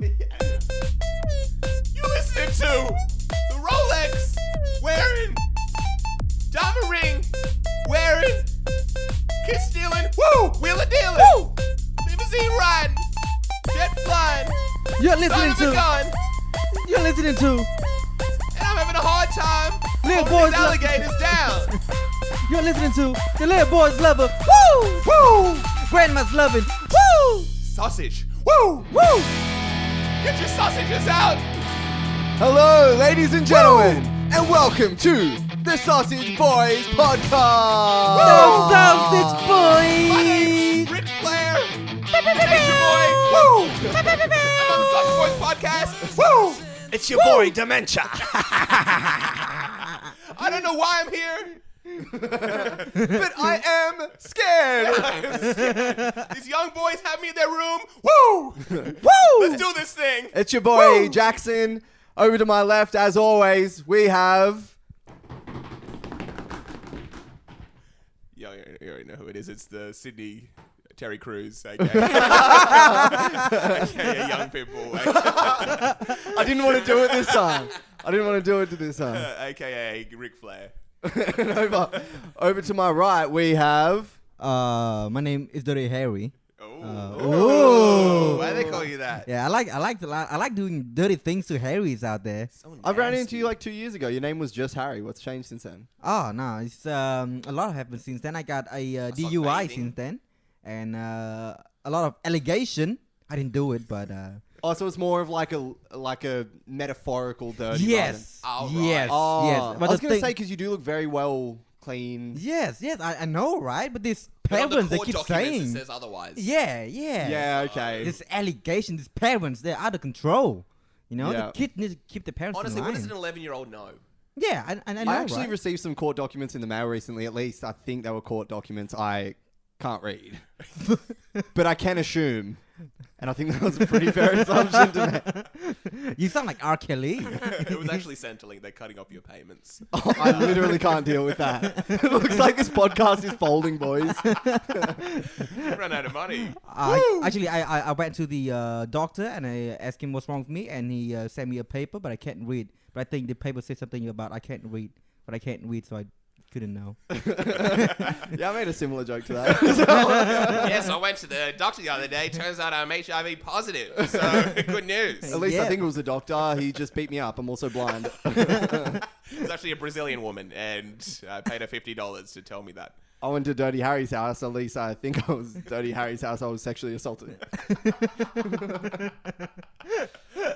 You listening to the Rolex wearing, diamond ring wearing, kiss stealing, woo, wheeler dealing, woo, limousine riding, jet flying, You're listening son of a to. gun, You're listening to. and I'm having a hard time Little holding boys these alligators down. You're listening to the little boy's lover. Woo! Woo! Grandma's loving. Woo! Sausage, woo, woo. Get your sausages out. Hello, ladies and gentlemen, and welcome to the Sausage Boys podcast. No sausage My boy. name's Ric Flair. It's your boy. Woo. I'm on the Sausage Boys podcast. Woo. It's your boy Dementia. I don't know why I'm here. But I am scared. These young boys have me in their room. Woo. Woo! Let's do this thing. It's your boy Woo. Jackson. Over to my left, as always, we have. You already know who it is. It's the Sydney Terry Crews, aka Young People, I didn't want to do it this time. aka Ric Flair. Over to my right, we have. My name is Dirty Harry. Oh, why do they call you that? Yeah, I like doing dirty things to Harrys out there. So I ran nasty. into you like 2 years ago. Your name was just Harry. What's changed since then? Oh no, it's a lot happened since then. I got a DUI bathing. since then, and a lot of allegation. I didn't do it, but Oh, so it's more of like a metaphorical dirty. yes, Oh, right. yes, Oh, yes. I But was the gonna thing- say because you do look very well clean. yes, I know, right? But these But on the parents, they court keep documents, saying, it says otherwise. yeah. Yeah. Okay. This allegation, these parents, they're out of control. You know, Yeah. the kids need to keep the parents Honestly, in what line. does an 11-year-old know? Yeah, I know, I actually right? received some court documents in the mail recently. At least I think they were court documents. I can't read, but I can assume, and I think that was a pretty fair assumption to make. You sound like R. Kelly. It was actually Centrelink. They're cutting off your payments. Oh, I literally can't deal with that. It looks like this podcast is folding, boys. Run out of money. Actually, I went to the doctor and I asked him what's wrong with me, and he sent me a paper, but I can't read. But I think the paper said something about I can't read, but I can't read, so I couldn't know. Yeah, I made a similar joke to that. Yes, I went to the doctor the other day. Turns out I'm HIV positive. So, good news. At least I Yeah. think it was a doctor. He just beat me up. I'm also blind. It's actually a Brazilian woman, and I paid her $50 to tell me that. I went to Dirty Harry's house. At least I think I was Dirty Harry's house. I was sexually assaulted.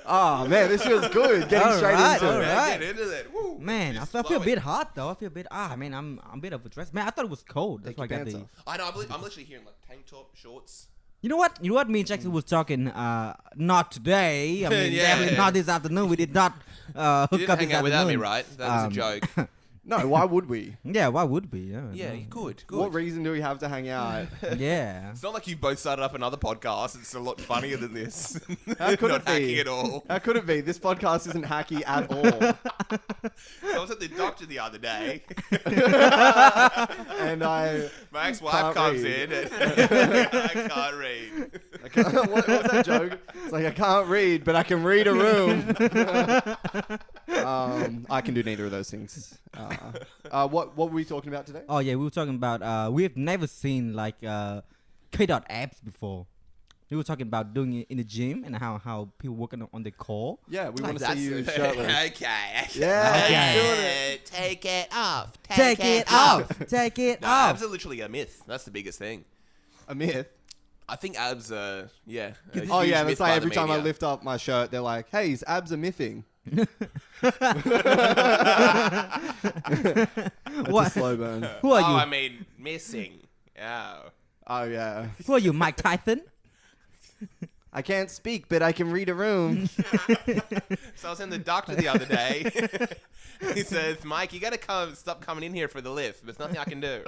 Oh man, this feels good. Getting straight into all it. right. Get into it. Woo. Man, I Just feel a flowing. bit hot though. I feel a bit man, I'm a bit of a dress. Man, I thought it was cold. That's why I Take got your the. pants I know. I'm literally hearing like tank top, shorts. You know what? Me and Jackson was talking. Not today. I mean, Yeah. definitely not this afternoon. We did not You hook didn't up hang this out without me, afternoon. right? That was a joke. No, why would we? Yeah, why would we? Yeah, Yeah, no. good. What reason do we have to hang out? Yeah. It's not like you both started up another podcast. It's a lot funnier than this. How could Not it be? hacking at all. How could it be? This podcast isn't hacky at all. I was at the doctor the other day. And I My ex-wife Can't comes read. in and I can't read. what was that joke? It's like I can't read, but I can read a room. I can do neither of those things. What were we talking about today? Oh yeah, we were talking about we've never seen like K-dot abs before. We were talking about doing it in the gym and how people working on their core. Yeah, we want to That's- see you shirtless. Okay. Yeah, Okay. Take it off. Take it off. Take it No, off. abs are literally a myth. That's the biggest thing. A myth. I think abs are, yeah. a Oh huge yeah, myth that's by like the every time I media. lift up my shirt, they're like, "Hey, his abs are mything." That's What? a slow burn. Who are Oh, you? I mean, missing. Oh. Oh yeah. Who are you, Mike Tyson? I can't speak, but I can read a room. So I was in the doctor the other day. He says, Mike, you got to stop coming in here for the lift. There's nothing I can do.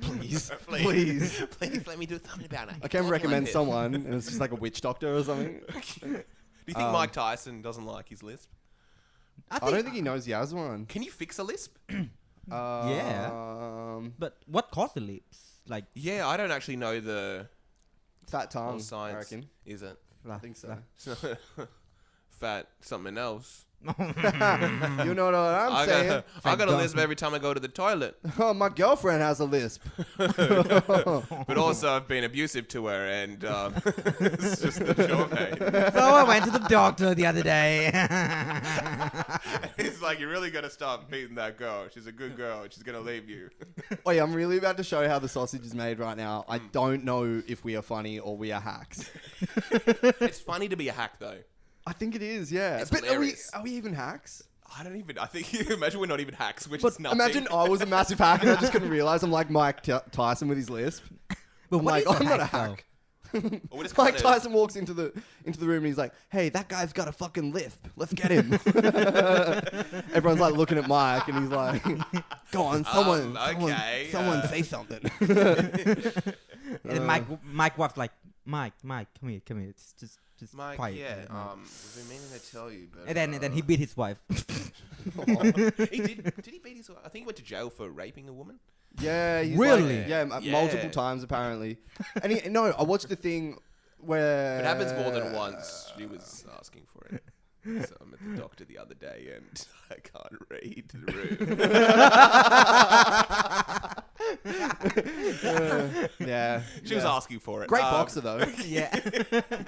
Please, Please. please. Please let me do something about it. I can God, recommend like it. someone, and it's just like a witch doctor or something. Do you think Mike Tyson doesn't like his lisp? I don't think he knows he has one. Can you fix a lisp? Yeah. But what caused the lips? Like, Yeah, I don't actually know the Fat tongue, Or science. I reckon. Is it? I think so. It's not fat something else. You know what I'm saying? I got a lisp every time I go to the toilet. Oh, my girlfriend has a lisp. But also I've been abusive to her, and it's just the short name. So I went to the doctor the other day. He's like, you really got to stop beating that girl. She's a good girl. She's going to leave you. Wait, I'm really about to show how the sausage is made right now. I don't know if we are funny or we are hacks. It's funny to be a hack, though. I think it is, yeah. It's but hilarious. are we even hacks? I think, imagine we're not even hacks. We're But just nothing. imagine I was a massive hack and I just couldn't realize I'm like Mike Tyson with his lisp. But I'm what like, is I'm not a though? hack. Or we're just Mike kinda- Tyson walks into the room and he's like, "Hey, that guy's got a fucking lisp. Let's get him." Everyone's like looking at Mike and he's like, "Go on, someone say something." And then Mike was like, Mike, come here. It's just Mike, quiet. yeah, Mike. we've been meaning to tell you, but... And then he beat his wife. He did he beat his wife? I think he went to jail for raping a woman. Yeah, he's Really? like, yeah, Yeah. multiple times apparently. And I watched the thing where If it happens more than once, she was asking for it. So I'm at the doctor the other day and I can't read the room. yeah, She was asking for it. great boxer though. Yeah.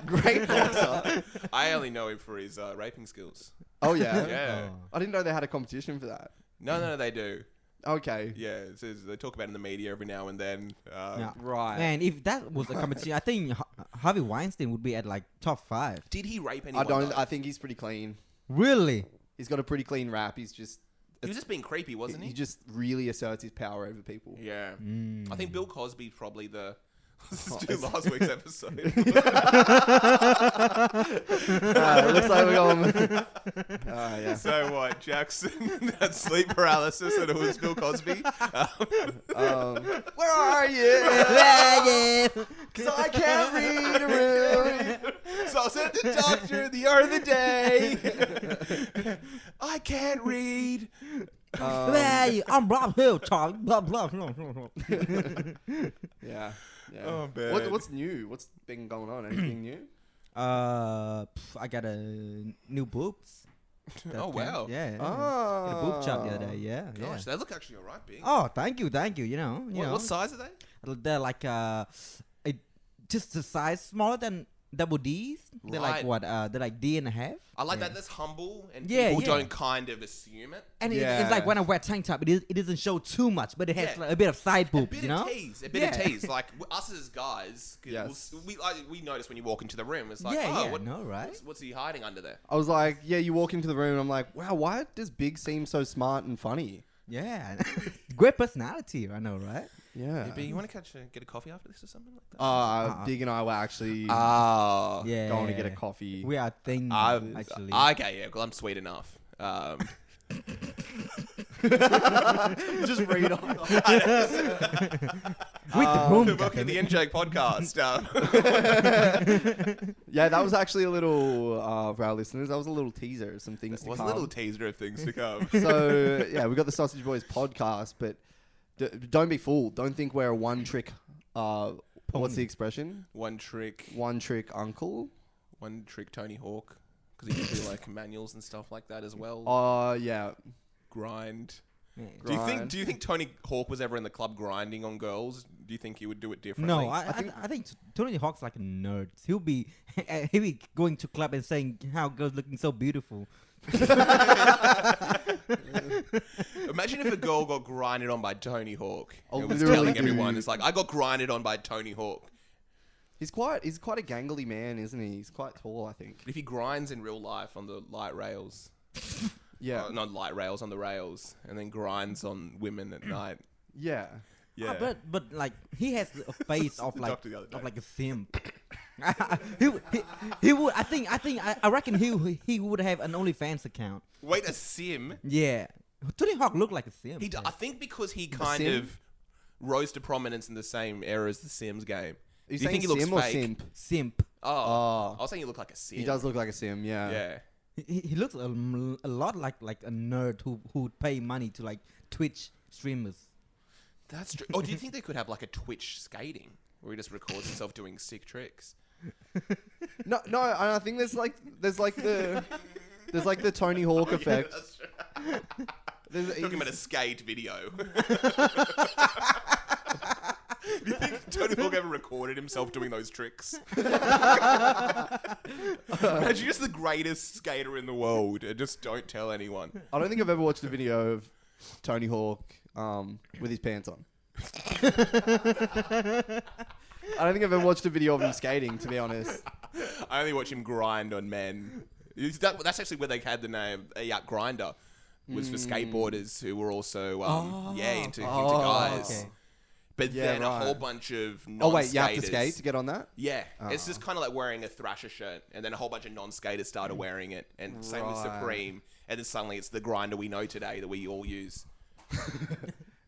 Great boxer. I only know him for his raping skills. Oh yeah. Yeah. I didn't know they had a competition for that. No, they do. Okay. Yeah, they talk about it in the media every now and then. Yeah. Right. Man, if that was a competition, I think Harvey Weinstein would be at like top 5. Did he rape anyone? though? I think he's pretty clean. Really? He's got a pretty clean rap. He was just being creepy, wasn't he? He just really asserts his power over people. Yeah. Mm. I think Bill Cosby's probably the... Let's just do last week's episode. It looks like we're going. Yeah. So what? Jackson had sleep paralysis and it was Bill Cosby. Where are you? Because I can't read a room. So I was at the doctor the other day. I can't read. Hey, I'm Rob Hill, Charlie. Blah, blah, blah. Yeah. Yeah. Oh, man. What's new? What's been going on? Anything new? I got a new boobs. Oh, wow. Yeah. Oh. Got a boob job the other day. Yeah. Gosh, Yeah. they look actually alright, big. Oh, thank you. You know. What size are they? They're like just the size smaller than double D's. They're like Right. what? They're like D and a half. I like that. That's humble, and Yeah, people yeah. don't kind of assume it. And Yeah. it's like when I wear tank top, it doesn't show too much, but it has Yeah. like a bit of side A boobs, bit you know? of tease, a bit of Yeah. tease. Like us as guys, 'cause Yes. we notice when you walk into the room. It's like, Yeah, oh, yeah, what, no, right? what's he hiding under there? I was like, yeah, you walk into the room and I'm like, wow, why does Big seem so smart and funny? Yeah. Great personality, I know, right? Yeah. Maybe you want to get a coffee after this or something like that? Big and I were actually Oh, Yeah. going to get a coffee. We are things, I've actually. okay, yeah. Well, I'm sweet enough. Just read on. With the boom. Welcome to the NJ podcast. Yeah, that was actually a little, for our listeners, that was a little teaser of some things It to was a come. little teaser of things to come. So, yeah, we got the Sausage Boys podcast, but don't be fooled. Don't think we're a one-trick, what's the expression? One trick Uncle? Tony Hawk, because he can do like manuals and stuff like that as well. Yeah. Grind. Yeah. Do you think Tony Hawk was ever in the club grinding on girls? Do you think he would do it differently? No, I think Tony Hawk's like a nerd. He'll be going to club and saying how girls looking so beautiful. Imagine if a girl got grinded on by Tony Hawk. Oh, It was literally, telling dude. everyone, it's like, I got grinded on by Tony Hawk. He's quite a gangly man, isn't he? He's quite tall, I think. But if he grinds in real life on the light rails, Yeah. not light rails, on the rails, and then grinds on women at night. Yeah. Yeah. But like he has a face of The like doctor the other day. a simp. he would. I reckon he would have an OnlyFans account. Wait, a sim? Yeah, Tony Hawk looked like a simp. I think because he kind Sim? of rose to prominence in the same era as the Sims game. Are you Do you think he saying looks sim or fake? simp? Simp. Oh, I was saying he looked like a sim. He does look like a sim, yeah. Yeah. He looks a lot like a nerd who would pay money to like Twitch streamers. That's true. Oh, do you think they could have like a Twitch skating? where he just records himself doing sick tricks. No, I think there's like the Tony Hawk effect. Talking about a skate video. Do you think Tony Hawk ever recorded himself doing those tricks? Imagine just the greatest skater in the world and just don't tell anyone. I don't think I've ever watched a video of Tony Hawk with his pants on. I don't think I've ever watched a video of him skating, to be honest. I only watch him grind on men. That's actually where they had the name Grinder. Was for skateboarders who were also into guys. Okay. But then a whole bunch of non-skaters. Oh wait, you have to skate to get on that? Yeah, it's just kind of like wearing a Thrasher shirt, and then a whole bunch of non-skaters started wearing it, and same with Supreme, and then suddenly it's the Grinder we know today that we all use.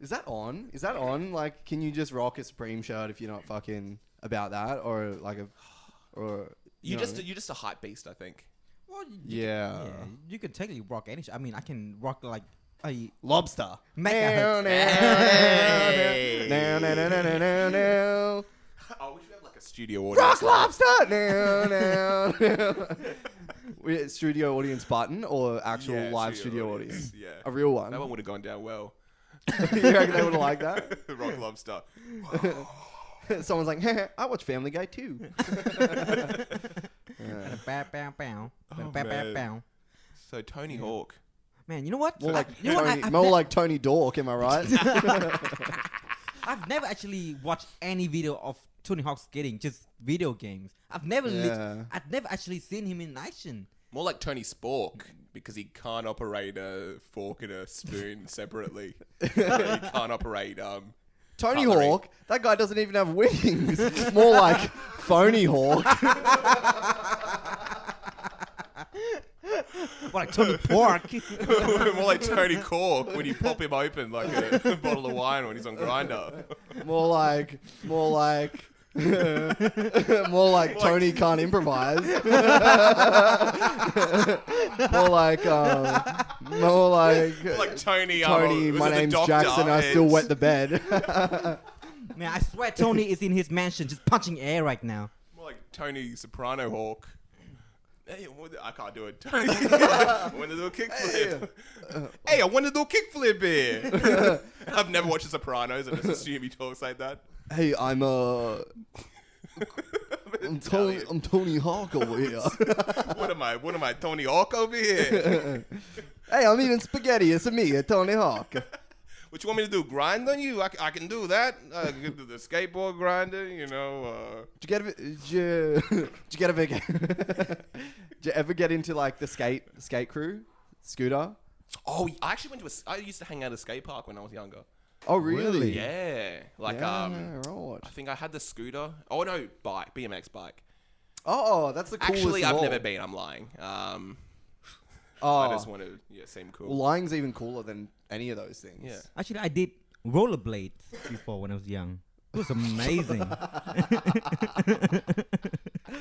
Is that on? Is that on? Like, can you just rock a Supreme shirt if you're not fucking about that, or like you're just a hype beast, I think. Well, yeah, you can technically rock any. I mean, I can rock like a lobster. Mecha. Oh, we should have like a studio audience. Rock lobster. Studio audience button or actual live studio audience? Yeah, a real one. That one would have gone down well. You reckon they would have liked that? Rock lobster. Someone's like, hey, I watch Family Guy too. So Tony Hawk. Man, you know what? More like Tony Dork, am I right? I've never actually watched any video of Tony Hawk skating, just video games. I've never actually seen him in action. More like Tony Spork, because he can't operate a fork and a spoon separately. He can't operate Tony cutlery. Hawk, that guy doesn't even have wings. More like Phony Hawk. More like Tony Pork. More like Tony Cork when you pop him open like a bottle of wine when he's on Grinder. More like Tony can't improvise. more like Tony. My name's Jackson. I still wet the bed. Man, I swear Tony is in his mansion just punching air right now. More like Tony Soprano Hawk. Hey, I can't do it. Tony. I want to do a kickflip. Hey, I want to do a kickflip here. I've never watched The Sopranos. I just assume he talks like that. Hey, I'm Tony Hawk over here. What am I, Tony Hawk over here? Hey, I'm eating spaghetti. It's me, Tony Hawk. What you want me to do? Grind on you? I can do that. I can do the skateboard grinding, you know. Did you ever get into like the skate crew, scooter? Oh, I actually I used to hang out at a skate park when I was younger. Oh, really? Yeah. Like, right. I think I had the scooter. Oh, no, BMX bike. Oh, that's the coolest Actually, of I've all. never been. I'm lying. I just want to seem cool. Well, lying's even cooler than any of those things. Yeah. Actually, I did rollerblades before when I was young. It was amazing.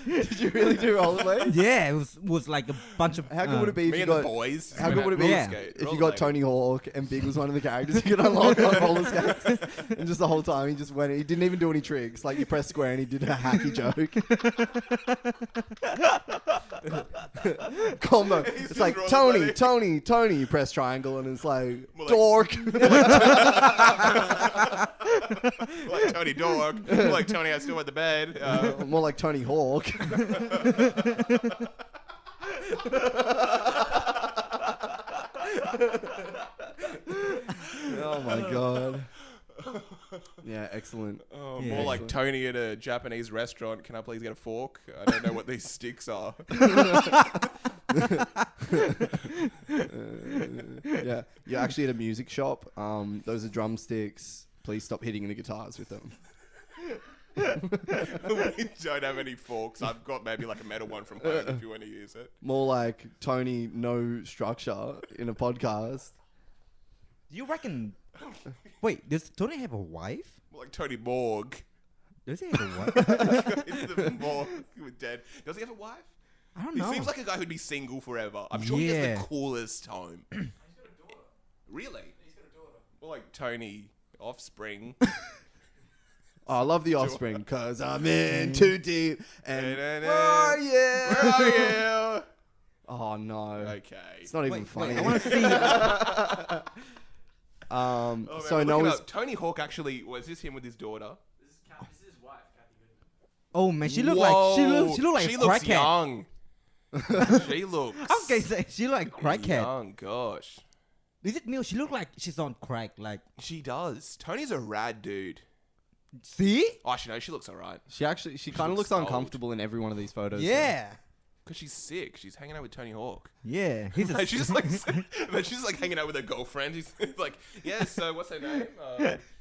Did you really do rollerblades? Yeah, it was like a bunch of. How good would it be if Me you and the got boys. How good would it be if you got Tony Hawk and Big was one of the characters? You could unlock on roller skates, and just the whole time he just went. He didn't even do any tricks. Like you press square and he did a hacky joke. Combo. It's like Tony. You press triangle and it's like Dork. Like Tony Dork. Like Tony, I still at the bed. More like Tony Hawk. Oh my god. Yeah, excellent. More like Tony at a Japanese restaurant. Can I please get a fork? I don't know what these sticks are. Yeah, you're actually at a music shop. Those are drumsticks. Please stop hitting the guitars with them. We don't have any forks. I've got maybe like a metal one from home if you want to use it. More like Tony, no structure in a podcast. You reckon? Wait, does Tony have a wife? More like Tony Morg. Does he have a wife? The Morg was dead. Does he have a wife? I don't know. He seems like a guy who'd be single forever. I'm sure he has the coolest home. He's got a daughter. Really? He's got a daughter. More like Tony Offspring. Oh, I love The Offspring because I'm in too deep. And where are you? Where are you? Oh no. Okay. It's not even funny. I want to see. Oh, man, so we're no looking one's up. Tony Hawk actually was this him with his daughter? This is his wife, Kathy Goodman. Oh man, she look like she look like she a looks crackhead. young. She looks. I'm gonna say she look like crackhead. Young, gosh. Is it Neil? She look like she's on crack. Like, She does. Tony's a rad dude. see? Oh, actually, no, she looks alright. she kind of looks looks old. uncomfortable in every one of these photos. Yeah, Because she's sick. She's hanging out with Tony Hawk. yeah. He's a, Like, she's just like, but she's like hanging out with her girlfriend. He's like, yeah, so what's her name?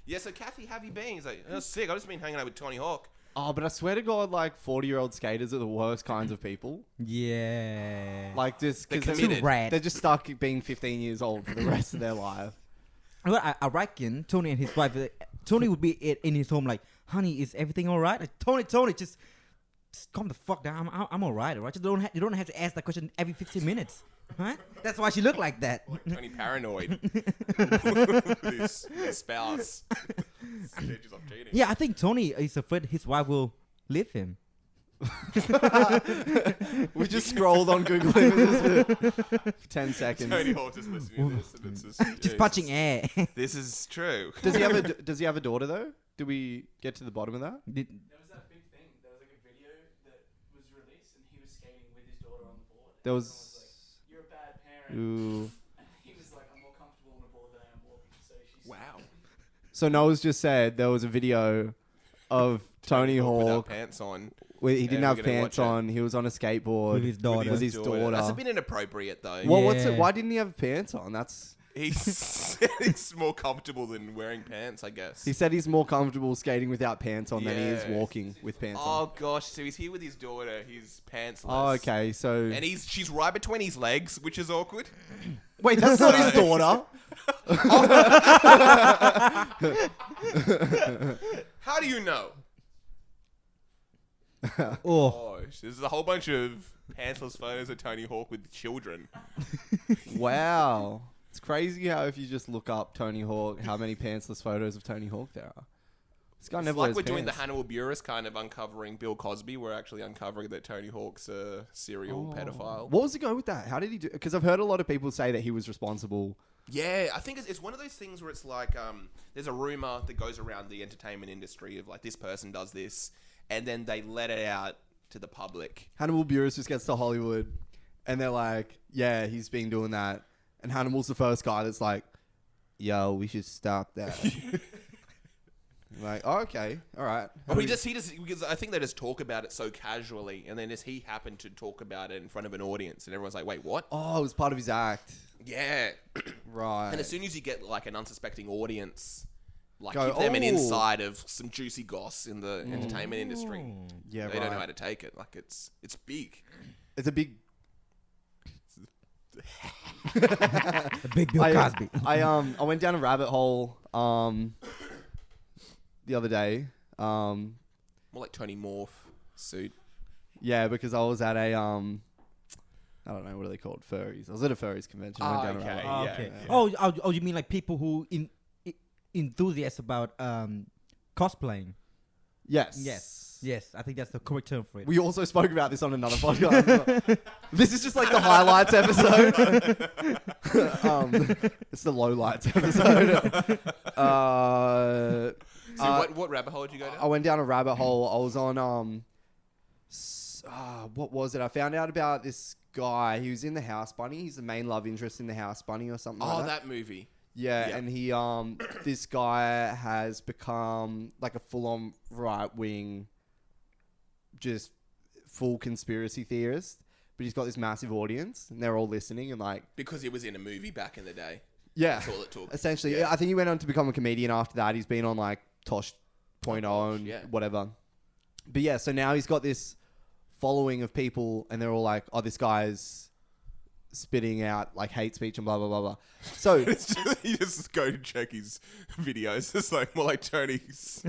Yeah, so Kathy, how have you been? He's like, oh, sick. I've just been hanging out with Tony Hawk. Oh, but I swear to God, like 40-year-old skaters are the worst kinds of people. yeah. Like just They're because committed. Too rad. they're just stuck being 15 years old for the rest of their life. Well, I reckon Tony and his wife. Tony would be in his home like, honey, is everything all right? Like, Tony, just calm the fuck down. I'm all right, all right? You don't have to ask that question every 15 minutes, right? That's why she looked like that. Like Tony paranoid. his spouse. Stages of cheating. Yeah, I think Tony is afraid his wife will leave him. We just scrolled on Google Images for 10 seconds. Tony Hawk just listening to this. And it's just, Just punching air. This is true. Does he have a daughter though? Did we get to the bottom of that? Did- There was that big thing. There was like a video that was released, and he was skating with his daughter on the board. There And was. everyone like, "You're a bad parent." Ooh. And he was like, "I'm more comfortable on the board than I am walking." So she's Wow. So Noah's just said there was a video of Tony Without Hawk. pants on. Where he didn't we're have gonna pants watch it. on. He was on a skateboard With his daughter. With his daughter. That's a bit inappropriate though. Well, what's Yeah. it? Why didn't he have pants on? That's. He's more comfortable than wearing pants, I guess. He said he's more comfortable skating without pants on than he is Yeah. walking with pants on. Oh gosh, so he's here with his daughter. He's pantsless. Oh, okay. So And she's right between his legs, which is awkward. wait, that's not his daughter. How do you know? Oh, Gosh, there's a whole bunch of pantsless photos of Tony Hawk with children. Wow. It's crazy how if you just look up Tony Hawk, how many pantsless photos of Tony Hawk there are. This guy It's never like wears we're doing the pants. Hannibal Buress kind of uncovering Bill Cosby. We're actually uncovering that Tony Hawk's a serial pedophile. What was the go with that? How did he do? Because I've heard a lot of people say that he was responsible. Yeah, I think it's one of those things where it's like there's a rumor that goes around the entertainment industry of like this person does this, and then they let it out to the public. Hannibal Buress just gets to Hollywood, and they're like, "Yeah, he's been doing that." And Hannibal's the first guy that's like, "Yo, we should stop that." Like, oh, okay, all right. Oh, he just because I think they just talk about it so casually, and then just he happened to talk about it in front of an audience, and everyone's like, "Wait, what?" Oh, it was part of his act, Yeah. right? And as soon as you get like an unsuspecting audience, like Go, give them an "Oh." insight of some juicy goss in the entertainment industry. Yeah, They don't know right. how to take it. Like it's big. It's a big. the big Bill Cosby. I went down a rabbit hole the other day. More like Tony Morph suit. Yeah, because I was at a I don't know what are they called, furries. I was at a furries convention. I went down a okay. rabbit hole. Yeah, Okay. yeah. Oh, you mean like people who enthusiasts about cosplaying? Yes. Yes. I think that's the correct term for it. We also spoke about this on another podcast. This is just like the highlights episode. It's the lowlights episode. So what rabbit hole did you go down? I went down a rabbit hole. I was on what was it? I found out about this guy. He was in the House Bunny. He's the main love interest in the House Bunny or something like that. That movie. Yeah, Yeah. and he this guy has become like a full-on right-wing, just full conspiracy theorist. But he's got this massive audience, and they're all listening and like, Because he was in a movie back in the day. yeah, That's all it took. essentially. Yeah. I think he went on to become a comedian after that. He's been on like Tosh.0 and yeah. whatever. But yeah, so now he's got this following of people, and they're all like, "Oh, this guy's spitting out like hate speech and blah blah blah blah." So It's just, you just go to check his videos. It's like more like Tony's.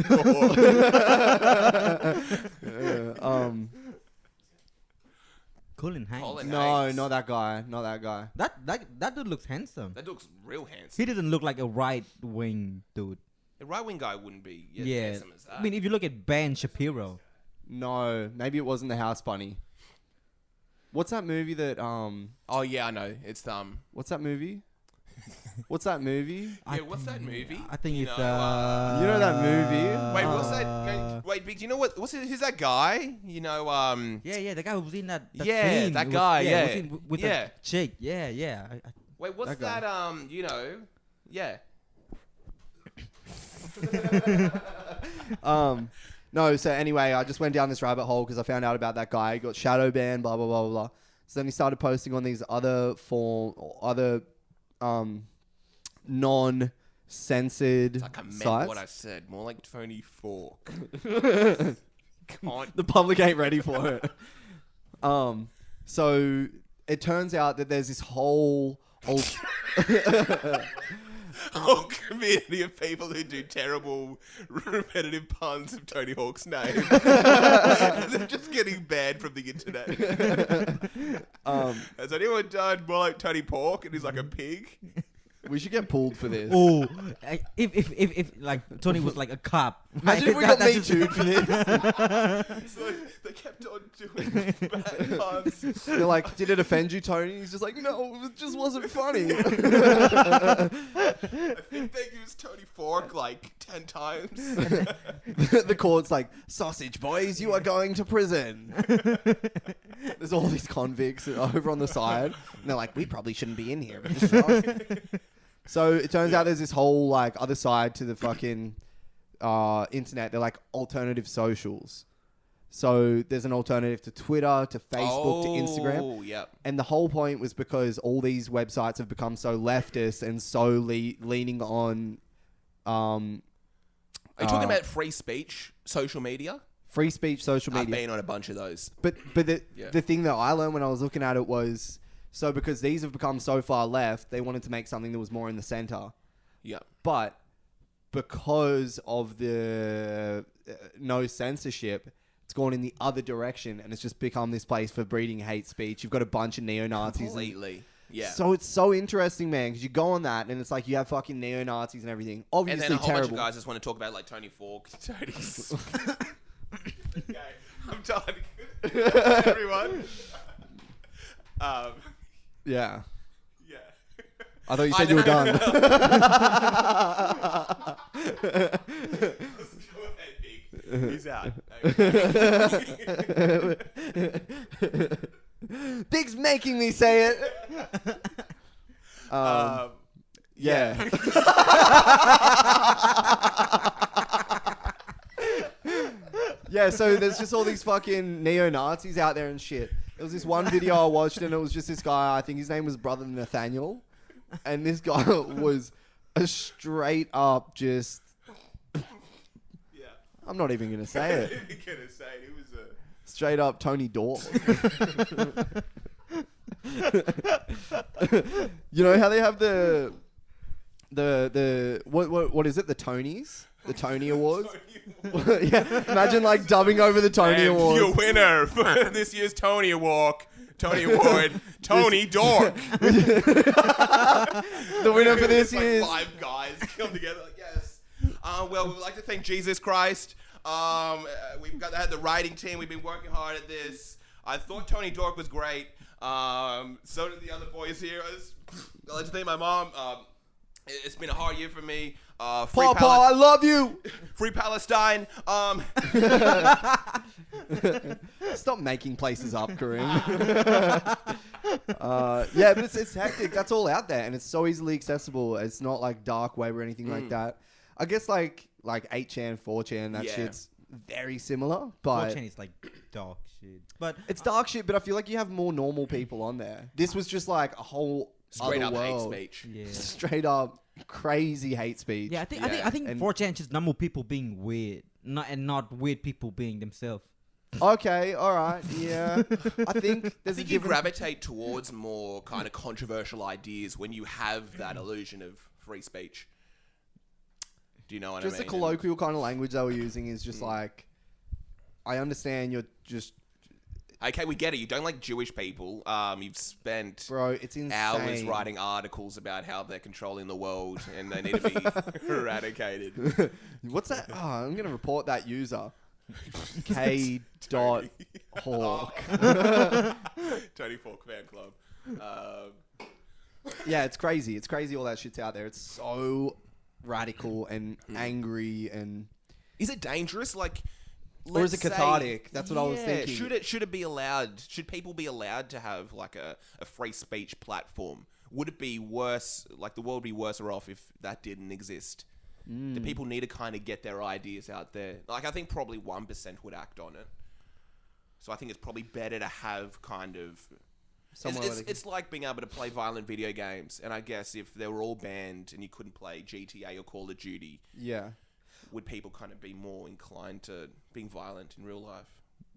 Colin Hanks. Colin no, Hanks. not that guy, not that guy. That dude looks handsome. That looks real handsome. He doesn't look like a right wing dude. A right-wing guy wouldn't be as Yeah. handsome as that. I mean, if you look at Ben Shapiro. No, maybe it wasn't the House Bunny. What's that movie that oh yeah, I know. It's What's that movie? What's that movie? Yeah, what's that movie? I think You it's know, You know that movie? Wait, what's that? Wait, Big, do you know what? Who's that guy? You know, Yeah, the guy who was in that Yeah, scene. that It was- guy, it was yeah. in with Yeah. the chick. Yeah. wait, what's That guy. that? You know, yeah. No, so anyway, I just went down this rabbit hole because I found out about that guy. He got shadow banned, blah, blah, blah, blah, blah. So then he started posting on these other non-censored Like I meant sites. what I said. More like Tony Fork. Can't. The public ain't ready for it. So it turns out that there's this whole Whole community of people who do terrible, repetitive puns of Tony Hawk's name. They're just getting banned from the internet. Has anyone done more like Tony Pork and he's like a pig? we should get pulled for this. Oh, if like Tony was like a cop. Imagine if we got Me Too for this. So they kept on doing bad puns. They're like, did it offend you, Tony? He's just like, no, it just wasn't funny. I think they used Tony Fork like 10 times. The court's like, sausage boys, you are going to prison. There's all these convicts over on the side. And they're like, we probably shouldn't be in here. But this is awesome. So it turns out there's this whole like other side to the fucking internet. They're like alternative socials. So there's an alternative to Twitter, to Facebook, to Instagram. Oh, yep. And the whole point was because all these websites have become so leftist and so leaning on Are you talking about free speech, social media? free speech, social I've media. been on a bunch of those. But Yeah. the thing that I learned when I was looking at it was, so because these have become so far left, they wanted to make something that was more in the center. Yeah. But because of the no censorship, it's gone in the other direction, and it's just become this place for breeding hate speech. You've got a bunch of neo-Nazis. Completely. Yeah. So it's so interesting, man, because you go on that, and it's like you have fucking neo-Nazis and everything. and Obviously then a whole terrible. bunch of guys just want to talk about like Tony Fork. Tony's. Okay, I'm done. Everyone. Yeah. Yeah. I thought you said you were done. Let's go ahead, Big. He's out. Big's making me say it. Yeah. Yeah, so there's just all these fucking neo-Nazis out there and shit. There was this one video I watched, and it was just this guy, I think his name was Brother Nathaniel, and this guy was a straight up just... Yeah. I'm not even going to say it. You're gonna say it. It was a. Straight up Tony Dork. You know how they have the what is it? The Tonys? The Tony Awards? Yeah. Imagine like dubbing over the Tony And Awards. your winner for this year's Tony Award, Tony Dork. The winner for this It's like is 5 guys come together like, yes. Well, we'd like to thank Jesus Christ. We've had the writing team. We've been working hard at this. I thought Tony Dork was great. So did the other boys here. I'd like to thank my mom. It's been a hard year for me. Papa, I love you. Free Palestine. Stop making places up, Kareem. Yeah, but it's hectic. That's all out there, and it's so easily accessible. It's not like dark web or anything like that. I guess like 8chan, 4chan, that Yeah. shit's very similar, but 4chan is like dark shit. But it's dark shit. But I feel like you have more normal people on there. This was just like a whole Straight other up hate world. speech. yeah. Straight up crazy hate speech. Yeah, I think Yeah. I think And- 4chan is just normal people being weird, not weird people being themselves. Okay, all right, yeah. I think I there's a think you difference. gravitate towards more kind of controversial ideas when you have that illusion of free speech. Do you know what Just I the mean? colloquial kind of language they were using is just like, I understand you're just Okay, we get it. You don't like Jewish people. You've spent Bro, it's insane. hours writing articles about how they're controlling the world and they need to be eradicated. What's that? Oh, I'm gonna report that user. K. dot Hawk. Tony Falk fan club. Yeah, it's crazy. It's crazy all that shit's out there. It's so radical and angry and... Is it dangerous? Like, Or is it let's say- cathartic? That's what I was thinking. Should it be allowed? Should people be allowed to have like a free speech platform? Would it be worse? Like the world be worse off if that didn't exist? Do people need to kind of get their ideas out there? Like I think probably 1% would act on it. So I think it's probably better to have kind of. It's like being able to play violent video games, and I guess if they were all banned and you couldn't play GTA or Call of Duty, Yeah. would people kind of be more inclined to being violent in real life?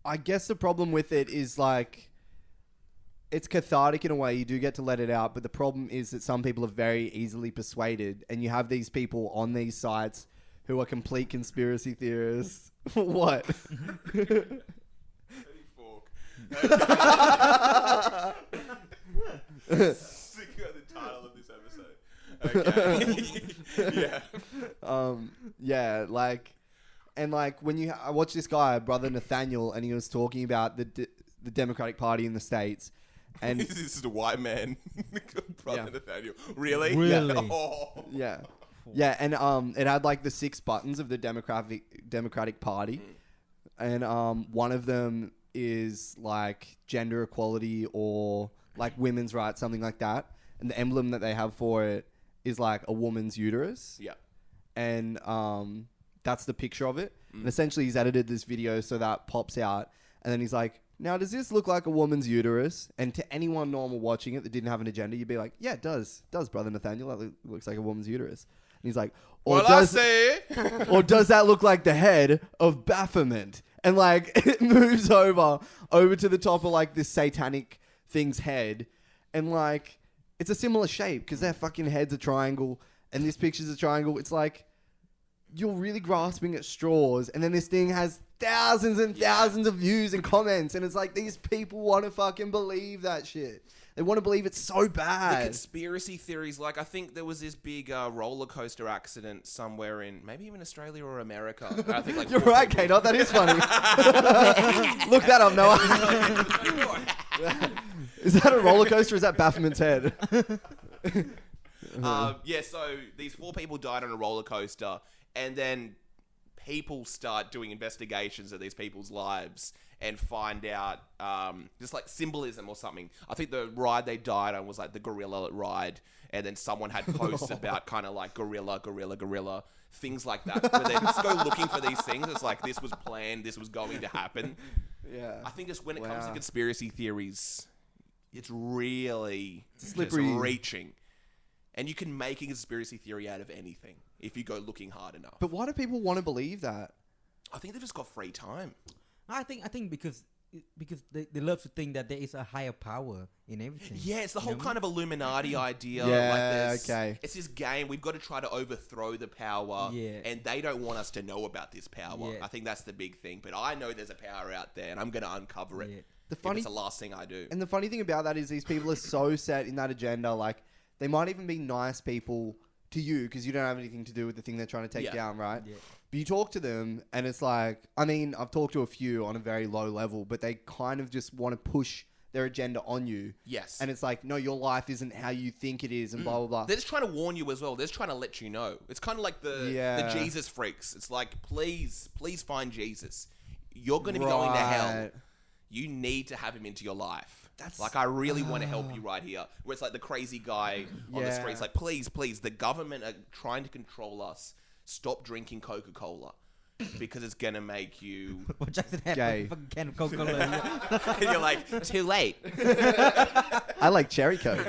I guess the problem with it is like... It's cathartic in a way. You do get to let it out. But the problem is that some people are very easily persuaded. And you have these people on these sites who are complete conspiracy theorists. What? Sick of the title of this episode. Okay. Yeah. Yeah, like... And like when you... I watched this guy, Brother Nathaniel, and he was talking about the Democratic Party in the States. And This is a white man, brother Yeah. Nathaniel. Really? Really? Yeah. Oh. yeah. Yeah, and it had like the 6 buttons of the Democratic Party. And one of them is like gender equality or like women's rights, something like that. And the emblem that they have for it is like a woman's uterus. Yeah. And that's the picture of it. And essentially he's edited this video so that pops out. And then he's like, now, does this look like a woman's uterus? And to anyone normal watching it that didn't have an agenda, you'd be like, yeah, it does. It does, Brother Nathaniel. That looks like a woman's uterus. And he's like, or Well, does, I say... or does that look like the head of Baphomet? And like, it moves over to the top of like this satanic thing's head. And like, it's a similar shape because their fucking head's a triangle and this picture's a triangle. It's like, you're really grasping at straws. And then this thing has thousands and thousands of views and comments. And it's like, these people want to fucking believe that shit. They want to believe it's so The bad. conspiracy theories, like I think there was this big roller coaster accident somewhere in maybe even Australia or America. I think like You're right, K-Dot. That is funny. Look that up, Noah. Is that a roller coaster or is that Baphomet's head? Yeah, so these 4 people died on a roller coaster, and then people start doing investigations of these people's lives and find out just like symbolism or something. I think the ride they died on was like the gorilla ride, and then someone had posts about kind of like gorilla, things like that, where they just go looking for these things. It's like this was planned, this was going to happen. Yeah. I think just when it comes to Wow. conspiracy theories, it's really Slippery. just reaching. And you can make a conspiracy theory out of anything if you go looking hard enough. But why do people want to believe that? I think they've just got free time. I think because they love to think that there is a higher power in everything. Yeah, it's the You whole know? kind of Illuminati idea. Yeah, like okay. It's this game. We've got to try to overthrow the power. Yeah. And they don't want us to know about this power. Yeah. I think that's the big thing. But I know there's a power out there, and I'm going to uncover it. Yeah. The If funny it's the last thing I do. And the funny thing about that is these people are so set in that agenda. Like, they might even be nice people to you because you don't have anything to do with the thing they're trying to take Yeah. down, right? Yeah. But you talk to them and it's like, I mean, I've talked to a few on a very low level, but they kind of just want to push their agenda on you. Yes. And it's like, no, your life isn't how you think it is and blah, blah, blah. They're just trying to warn you as well. They're just trying to let you know. It's kind of like the Yeah. Jesus freaks. It's like, please find Jesus. You're going to be going to hell. Right. You need to have him into your life. That's- Like, I really want to help you right here. Where it's like the crazy guy on the Yeah. street. It's like, please, the government are trying to control us. Stop drinking Coca-Cola. Because it's going to make you... What Jackson had Gay. a fucking can of Coca-Cola. And you're like, too late. I like cherry Coke.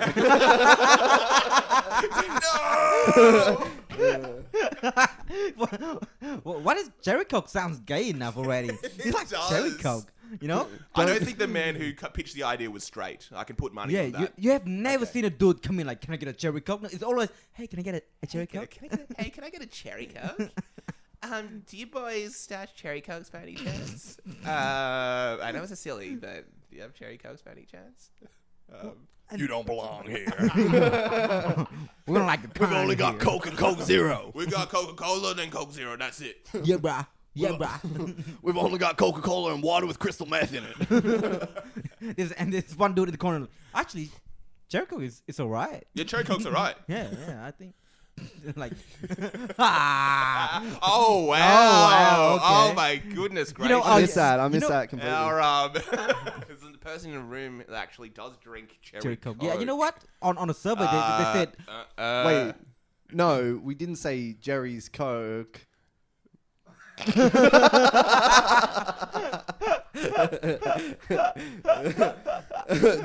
Why does Cherry Coke sounds gay enough already? It's like does. Cherry Coke, you know? I don't think the man who pitched the idea was straight. I can put money Yeah, on that. you have never Okay. seen a dude come in like, can I get a Cherry Coke? No, it's always, hey, can I get a Cherry Coke? Can I get a cherry Coke? Do you boys stash cherry Cokes by any chance? I know it's a silly, but Do you have cherry cokes by any chance? You don't belong here. We're gonna like the We've kind only got here. Coke and Coke Zero. We got Coca-Cola and Coke Zero. That's it. Yeah, bruh. Yeah, bruh. We've only got Coca-Cola and water with crystal meth in it. This one dude in the corner. Actually, Jericho is alright. Yeah, cherry cokes are right. Yeah, I think. Like, ah. Oh wow! wow, okay. Oh my goodness gracious! know, I Oh, miss yeah. that. I miss know- that completely. Our the person in the room that actually does drink cherry Jericho. Coke. Yeah, you know what? On a survey, they said Wait, no, we didn't say Jerry's Coke.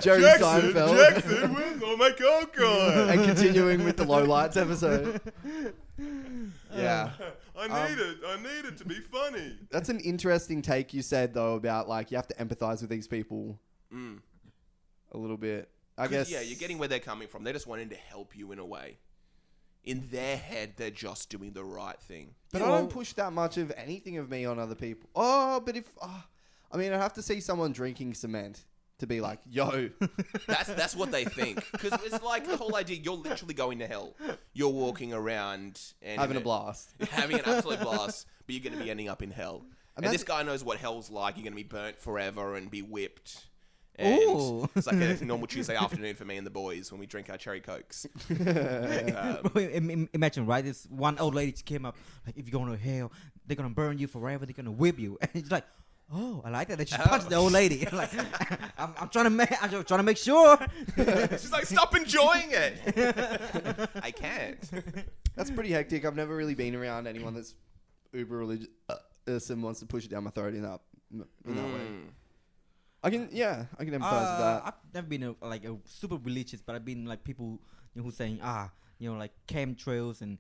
Jerry Seinfeld. Jackson, where's all my Coke gone? And continuing with the lowlights episode. Yeah. I need it to be funny. That's an interesting take you said, though, about, like, you have to empathize with these people a little bit. I guess. Yeah, you're getting where they're coming from. They're just wanting to help you in a way. In their head, they're just doing the right thing. But I don't push that much of anything of me on other people. Oh, but if... I mean, I'd have to see someone drinking cement to be like, yo. That's what they think. Because it's like the whole idea, you're literally going to hell. You're walking around and Having a blast. having an absolute blast, but you're going to be ending up in hell. And that's- this guy knows what hell's like. You're going to be burnt forever and be whipped. And Ooh. it's like a normal Tuesday afternoon for me and the boys when we drink our cherry cokes. Imagine, right? This one old lady just came up, like, if you're going to hell, they're going to burn you forever, they're going to whip you. And it's like, oh, I like that. They just punched the old lady. Like, I'm trying to make sure. She's like, stop enjoying it. I can't. That's pretty hectic. I've never really been around anyone that's uber religious and wants to push it down my throat in that way. I can empathize with that. I've never been a super religious, but I've been like people who saying like chemtrails and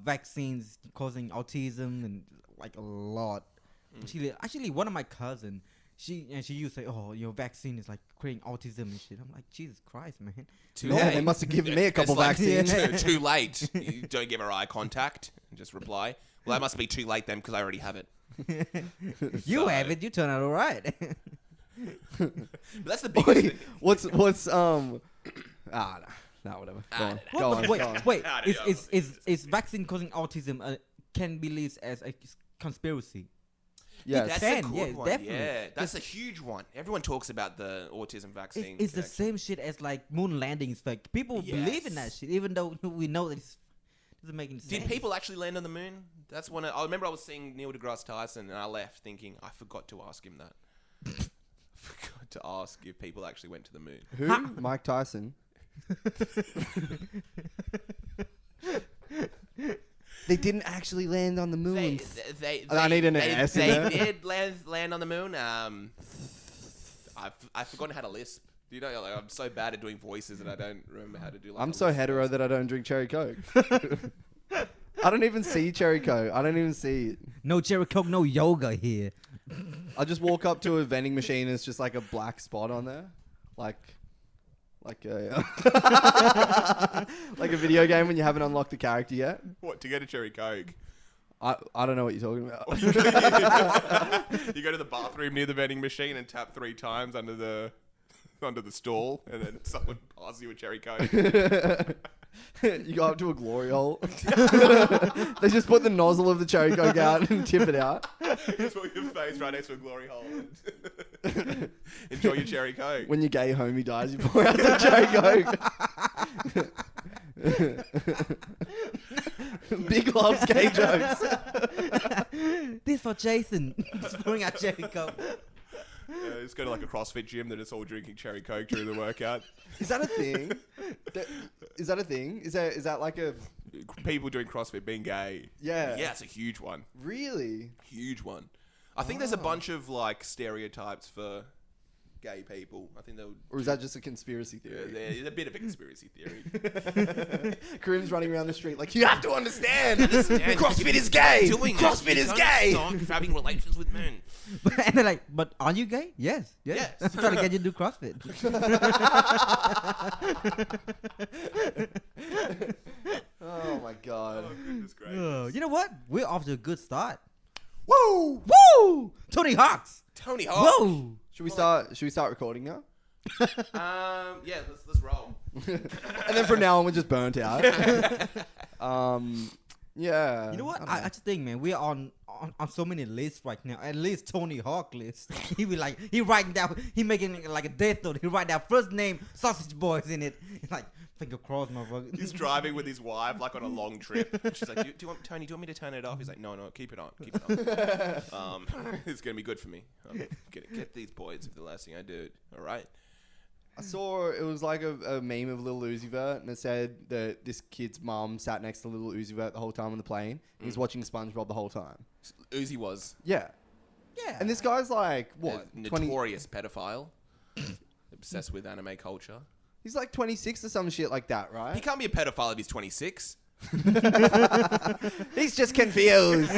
vaccines causing autism and like a lot. Actually, one of my cousins, she used to say, oh, your vaccine is like creating autism and shit. I'm like, Jesus Christ, man. They must have given me a couple It's like, vaccines. Too late. You don't give her eye contact and just reply. Well, that must be too late then because I already have it. You have it. You turn out all right. But that's the biggest thing. What's no, whatever. Go on. Wait. I don't know. Is vaccine causing autism can be listed as a conspiracy? Yes. That's Can, a good yeah, one. definitely. Yeah, that's a huge one. Everyone talks about the autism vaccine. It's the same shit as like moon landing is fake. People believe in that shit, even though we know that it doesn't make any sense. Did people actually land on the moon? That's one. I remember I was seeing Neil deGrasse Tyson, and I left thinking I forgot to ask him that. Forgot to ask if people actually went to the moon. Who? Mike Tyson. They didn't actually land on the moon. I need an S in They there. did land on the moon. I've forgotten how to lisp. You know, like, I'm so bad at doing voices, and I don't remember how to do. Like, I'm a so lisp hetero voice. that I don't drink cherry coke. I don't even see cherry coke. I don't even see it. No cherry coke, no yoga here. I just walk up to a vending machine and it's just like a black spot on there. Like a like a video game when you haven't unlocked the character yet. What, to get a cherry coke? I don't know what you're talking about. You go to the bathroom near the vending machine and tap 3 times under the stall, and then someone passes you a cherry coke. You go up to a glory hole. They just put the nozzle of the cherry coke out and tip it out. Just put your face right next to a glory hole. And enjoy your cherry coke. When your gay homie dies, you pour out the cherry coke. Big loves gay jokes. This for Jason. Just pouring out cherry coke. Just go to like a CrossFit gym that it's all drinking cherry coke during the workout. Is that a thing? Is that a thing? Is that like a... People doing CrossFit being gay. Yeah. Yeah, it's a huge one. Really? Huge one. I think there's a bunch of like stereotypes for gay people. I think they'll. Or is that just a conspiracy theory? There's a bit of a conspiracy theory. Karim's running around the street like, you have to understand. CrossFit CrossFit is gay. Doing CrossFit is gay. Stop having relations with men. And they're like, but aren't you gay? Yes. Yes. I'm trying to get you to do CrossFit. Oh my god. Goodness gracious. You know what? We're off to a good start. Woo! Woo! Tony Hawk's. Tony Hawk. Whoa! Should we start recording now? Yeah, let's roll. And then from now on, we're just burnt out. Yeah. You know what? I don't I just think, man, we're on so many lists right now. At least Tony Hawk list. He be like, he writing down, he making it like a death note. He write down first name, Sausage Boys in it. He's like, finger crossed, motherfucker. He's driving with his wife, like on a long trip. She's like, do you want Tony? Do you want me to turn it off? He's like, no, keep it on. It's gonna be good for me. I'm gonna get these boys if the last thing I do. All right. I saw it was like a meme of Lil Uzi Vert, and it said that this kid's mum sat next to Lil Uzi Vert the whole time on the plane. He's watching SpongeBob the whole time. Uzi was Yeah. Yeah. And this guy's like, a what? 20, notorious pedophile, obsessed with anime culture. he's like 26 or some shit like that, He right? can't be a pedophile if he's 26. He's just confused.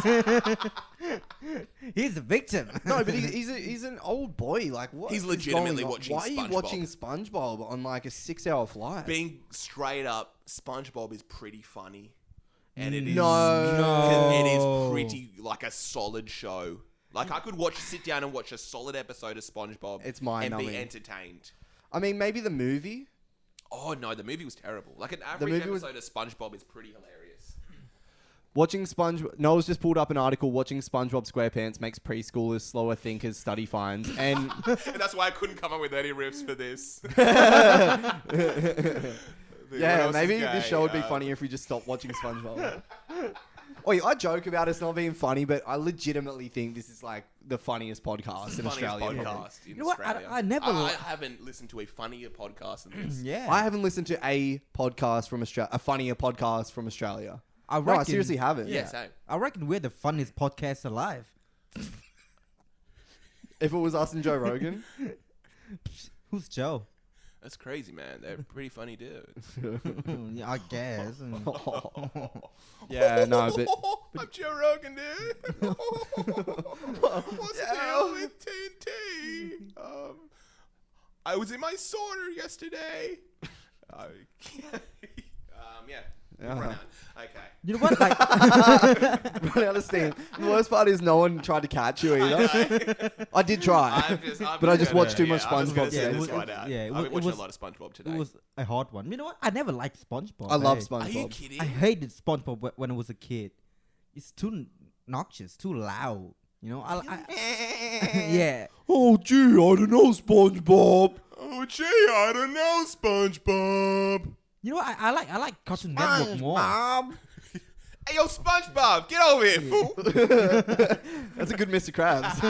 He's a victim. No, but he's an old boy. Like, what? He's is legitimately going on? watching Why are you SpongeBob. watching SpongeBob on like a 6-hour flight? Being straight up, SpongeBob is pretty funny, and it is No. it is pretty like a solid show. Like I could sit down and watch a solid episode of SpongeBob. It's and mind-numbing. be entertained. I mean, maybe the movie. Oh no, the movie was terrible. Like an average movie was- episode of SpongeBob is pretty hilarious. Watching SpongeBob... Noel's just pulled up an article, Watching SpongeBob SquarePants makes preschoolers slower thinkers study finds. And And that's why I couldn't come up with any riffs for this. What yeah, else maybe is this gay? show would be funnier if we just stopped watching SpongeBob. Wait, I joke about it's not being funny, but I legitimately think this is like the funniest podcast in Funniest Australia. podcast in You know what? Australia. I never I li- haven't listened to a funnier podcast than this. Yeah. I haven't listened to a podcast from Australia, a funnier podcast from Australia. I No, I reckon- seriously haven't. Yeah, same. I reckon we're the funniest podcast alive. If it was us and Joe Rogan. Who's Joe? That's crazy, man. They're pretty funny dudes. Yeah, I guess. Yeah, no, but I'm Joe Rogan, dude. What's the deal with TNT? I was in my sauna yesterday. Yeah. Uh-huh. Run out. Okay. You know what? Like, I understand. The worst part is no one tried to catch you either. I did try. But I just watched too much I was gonna SpongeBob say today. this Yeah, one out. yeah, I've been watching was- a lot of SpongeBob today. it was a hard one. You know what? I never liked SpongeBob. I love hey. SpongeBob. Are you kidding? I hated SpongeBob when I was a kid. It's too noxious, too loud. You know, yeah. Oh, gee, I don't know, SpongeBob. Oh, gee, I don't know, SpongeBob. You know, I like Cartoon Network more. Hey, yo, SpongeBob, get over here, fool. That's a good Mr. Krabs.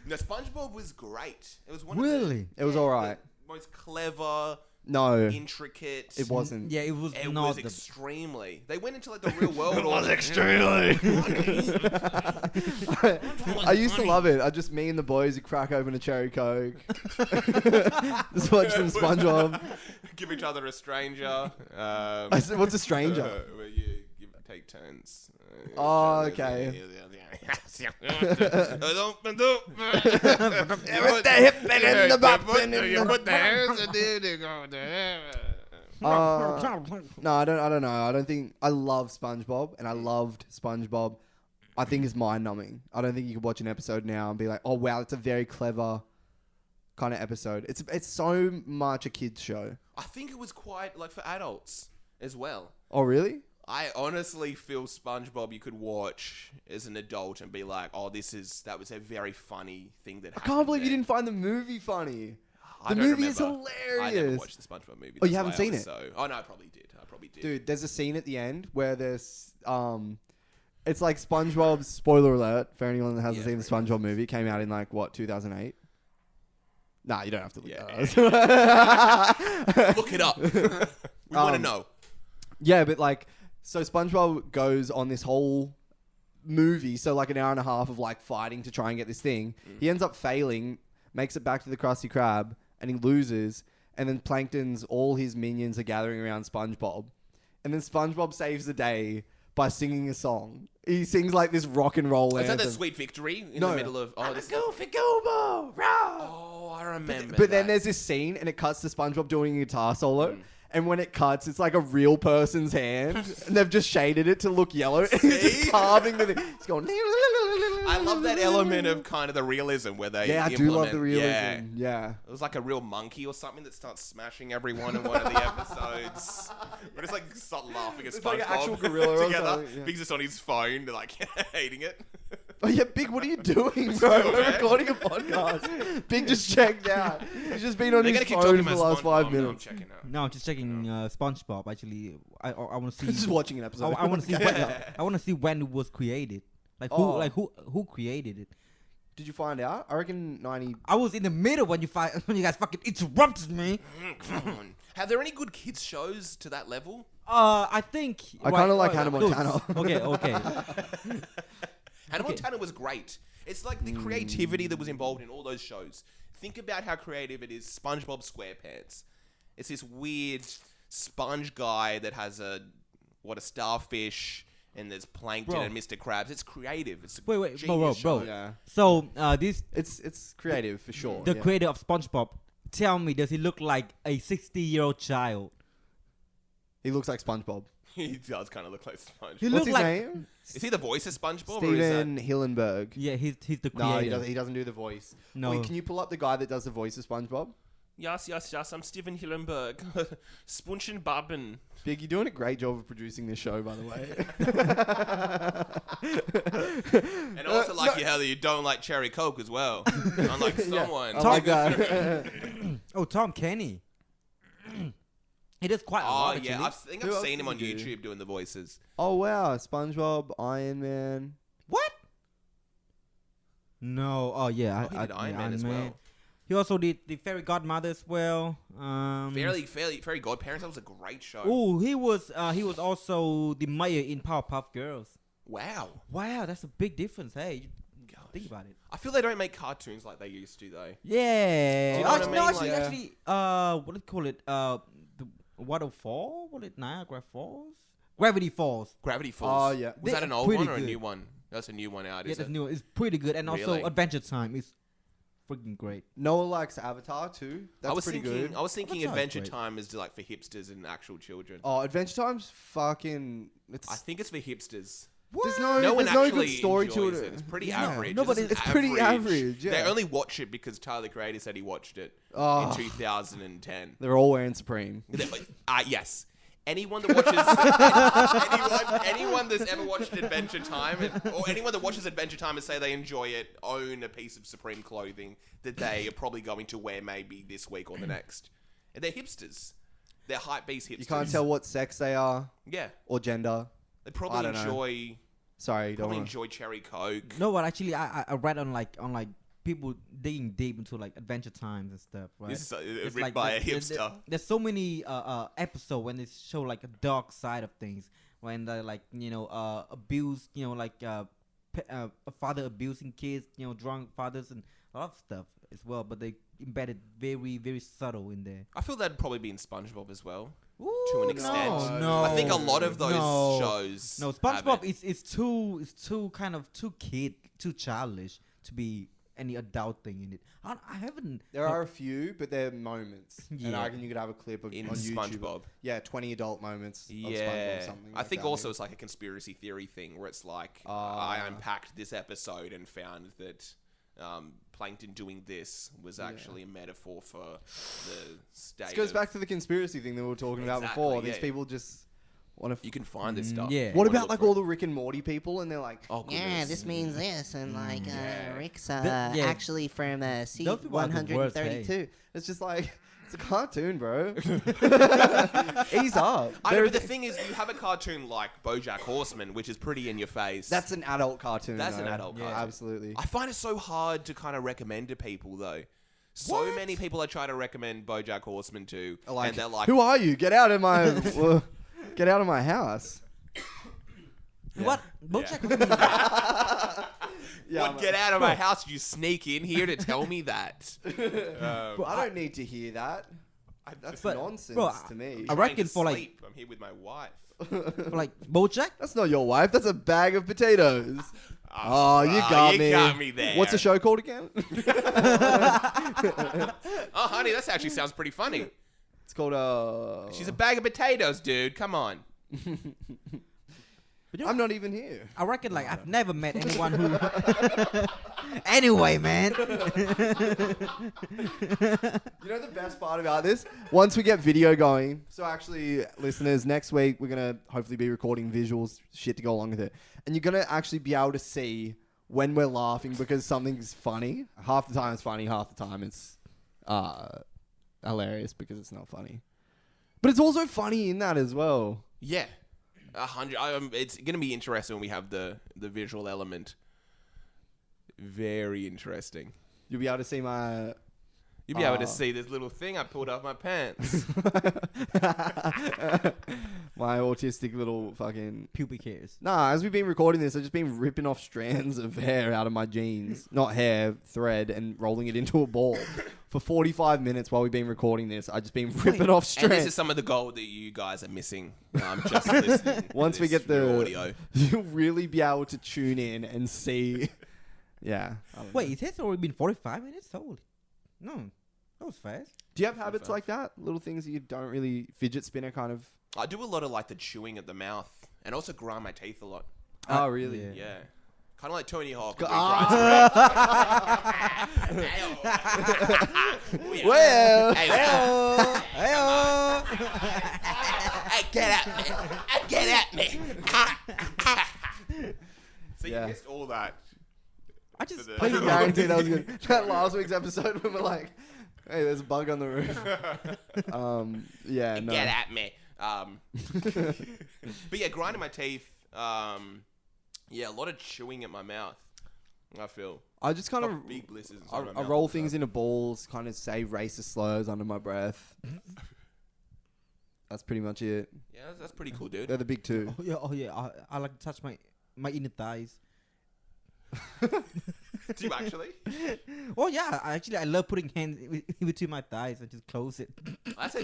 No, SpongeBob was great. It was one Really? of It was all right. the most clever, No, intricate. it wasn't. Yeah, it was It not was the. extremely. They went into like the real world. I used to love it. Me and the boys would crack open a cherry Coke. Just watch some SpongeBob. Give each other a stranger. I said, what's a stranger? Where you take turns. Oh, okay. With the hip and in the bop and in You the- put the hands and then they go there. No, I don't know. I don't think I love SpongeBob, and I loved SpongeBob. I think it's mind numbing. I don't think you could watch an episode now and be like, "Oh wow, it's a very clever kind of episode." It's so much a kids show. I think it was quite like for adults as well. Oh really? I honestly feel SpongeBob you could watch as an adult and be like, "Oh, that was a very funny thing that I happened." can't believe you there." didn't find the movie funny. I The don't movie is remember. I never hilarious. watched the SpongeBob movie. Oh, you that's haven't why I seen was it? Oh no, I probably did. Dude, there's a scene at the end where there's it's like SpongeBob. Spoiler alert for anyone that hasn't Yeah, seen the pretty SpongeBob movie. It came out in like what 2008. Nah, you don't have to look Yeah. that up. Look it up. We want to know. Yeah, but like, so SpongeBob goes on this whole movie, so like an hour and a half of like fighting to try and get this thing. He ends up failing, makes it back to the Krusty Krab, and he loses. And then Plankton's all his minions are gathering around SpongeBob, and then SpongeBob saves the day by singing a song. He sings like this rock and roll Is that anthem. the Sweet Victory in No. the middle of? Oh, this. Goofy Goobo, rah! Oh, I remember. But then that. there's this scene, and it cuts to SpongeBob doing a guitar solo, and when it cuts, it's like a real person's hand, and they've just shaded it to look yellow. And he's just See? carving the thing. It's going. I love that element of kind of the realism where they Yeah, I do love the realism. Yeah. Yeah. It was like a real monkey or something that starts smashing everyone in one of the episodes. We just like start laughing at It's SpongeBob like an actual gorilla or together. something, yeah. Big's just on his phone, like hating it. Oh yeah, Big, what are you doing, bro? doing, We're man? recording a podcast. Big just checked out. He's just been on They're his gonna keep phone talking for the about last SpongeBob. 5 No, I'm minutes. checking out. No, I'm just checking SpongeBob. Actually, I want to see. Just watching an episode. I want to see. I want to see when it was created. Like who? Oh. Like who created it? Did you find out? I reckon 90. I was in the middle when you guys fucking interrupted me. Come on. Have there any good kids shows to that level? I think I kinda like Hannah no, Montana. Okay. Hannah Montana was great. It's like the creativity that was involved in all those shows. Think about how creative it is. SpongeBob SquarePants. It's this weird sponge guy that has a starfish, and there's plankton Bro. and Mr. Krabs. It's creative. It's a Wait, genius bro. show. Yeah. So this It's creative for sure. the yeah. creator of SpongeBob. Tell me, does he look like a 60-year-old child? He looks like SpongeBob. He does kind of look like SpongeBob. He What's look his like name? Is he the voice of SpongeBob? Or is that... Steven Hillenberg. yeah, he's the No, creator. he doesn't do the voice. No. Wait, can you pull up the guy that does the voice of SpongeBob? Yes, I'm Steven Hillenberg. Spunchen Babben. Big, you're doing a great job of producing this show, by the way. And also like you how you don't like cherry coke as well. Unlike someone. I like that. Oh, Tom Kenny. He does quite a Oh lot. yeah, actually. I think Who I've else seen him does on he do? YouTube doing the voices. Oh wow, SpongeBob, Iron Man. What? No. Oh yeah, Oh, he did Iron Man as well. He also did the Fairy Godmother as well. Fairy Godparents. That was a great show. Oh, he was also the mayor in Powerpuff Girls. Wow. Wow, that's a big difference. Hey, Gosh. think about it. I feel they don't make cartoons like they used to though. Yeah. Do you know what I Actually, mean? no, Like- actually, what do you call it? The waterfall? What it Niagara Falls? Gravity Falls. Gravity Falls. Oh, yeah. Was that an They're old pretty one or a good. new one? That's a new one out, Yeah, is that's it? new. It's pretty good, and Really? also Adventure Time is freaking great. Noah likes Avatar too. That's I was pretty thinking, good. I was thinking That sounds Adventure great. Time is like for hipsters and actual children. Oh, Adventure Time's fucking. It's I think it's for hipsters. there's no No one there's no actually good story to enjoys it. it. It's pretty Yeah, average. nobody- This is it's pretty average, yeah. They only watch it because Tyler the Creator said he watched it Oh. in 2010. They're all wearing Supreme. Yes. Anyone that watches anyone that's ever watched Adventure Time, or anyone that watches Adventure Time and say they enjoy it, own a piece of Supreme clothing that they are probably going to wear maybe this week or the next. And they're hipsters. They're hype beast hipsters. You can't tell what sex they are Yeah, or gender. they I probably don't know. enjoy Sorry, don't probably wanna- enjoy cherry coke. No, but actually, I read on like people digging deep into like Adventure Times and stuff, right? This is It's written like by a there- hipster. there's so many episodes when they show like a dark side of things, when they like abuse, a father abusing kids, drunk fathers and a lot of stuff as well. But they embedded very very subtle in there. I feel that'd probably be in SpongeBob as well. Ooh, an extent. No, I think a lot of those no. shows. No, have SpongeBob it. is too kind of too childish to be any adult thing in it. I haven't. There are a few, but they're moments. And Yeah. I reckon you could have a clip of In on YouTube. SpongeBob. Yeah, 20 adult moments of SpongeBob Yeah, or something. I like think that. also it's like a conspiracy theory thing where it's like I unpacked this episode and found that Plankton doing this was actually a metaphor for the state. This goes of- back to the conspiracy thing that we were talking about Exactly, before. These yeah. people just want to. You can find this stuff. yeah. What You wanna about look like for all it. the Rick and Morty people, and they're like, Oh, Yeah, goodness. this means this, and like Rick's yeah. actually from seat Those people are the worst, 132. it's just like it's a cartoon, bro. Ease up. I know, There- but the thing is, you have a cartoon like BoJack Horseman, which is pretty in your face. That's an adult cartoon. That's an though. adult cartoon. Absolutely. I find it so hard to kind of recommend to people, though. So many people I try to recommend BoJack Horseman to, Like, and they're like, who are you? Get out of my, get out of my house. What? BoJack Yeah, "What? Get out of my house! Did you sneak in here to tell me that?" I don't need to hear that. That's But, nonsense bro, to me. I reckon Trying to for like sleep. I'm here with my wife. BoJack. That's not your wife. That's a bag of potatoes. Oh, you got you me. got me there. What's the show called again? Oh, honey, that actually sounds pretty funny. It's called She's a bag of potatoes, dude. Come on. But you know, I'm not even here. I reckon like I've never met anyone who. Anyway, man. You know the best part about this? Once we get video going, so actually, listeners, next week we're going to hopefully be recording visuals, shit to go along with it. And you're going to actually be able to see when we're laughing because something's funny. Half the time it's funny, half the time it's hilarious because it's not funny. But it's also funny in that as well. Yeah. 100. It's going to be interesting when we have the visual element. Very interesting. You'll be able to see my... You'll be able to see this little thing I pulled off my pants. my autistic little fucking... Pubic hairs. Nah, as we've been recording this, I've just been ripping off strands of hair out of my jeans. Not hair, thread, and rolling it into a ball. For 45 minutes while we've been recording this, I've just been ripping off strands. And this is some of the gold that you guys are missing. Just listening. Once we get the the audio. You'll really be able to tune in and see... Yeah. Wait, it has already been 45 minutes? Holy. No. That was fast. Do you have habits like that? Little things that you don't really fidget spinner kind of... I do a lot of like the chewing at the mouth and also grind my teeth a lot. Oh, really? Yeah. Yeah. Kind of like Tony Hawk. Well... Hey, get at me. Get at me. So Yeah. you missed all that. I just I can guarantee that was good. That last week's episode when we're like, hey, there's a bug on the roof. Yeah, no. Get at me. But yeah, grinding my teeth. Yeah, a lot of chewing at my mouth. I feel. I just kind of... big blisters. I roll things into balls, kind of say racist slurs under my breath. That's pretty much it. Yeah, that's pretty cool, dude. They're the big two. Oh yeah. I like to touch my inner thighs. Do you actually? Oh yeah, I love putting hands between my thighs and just close it. That's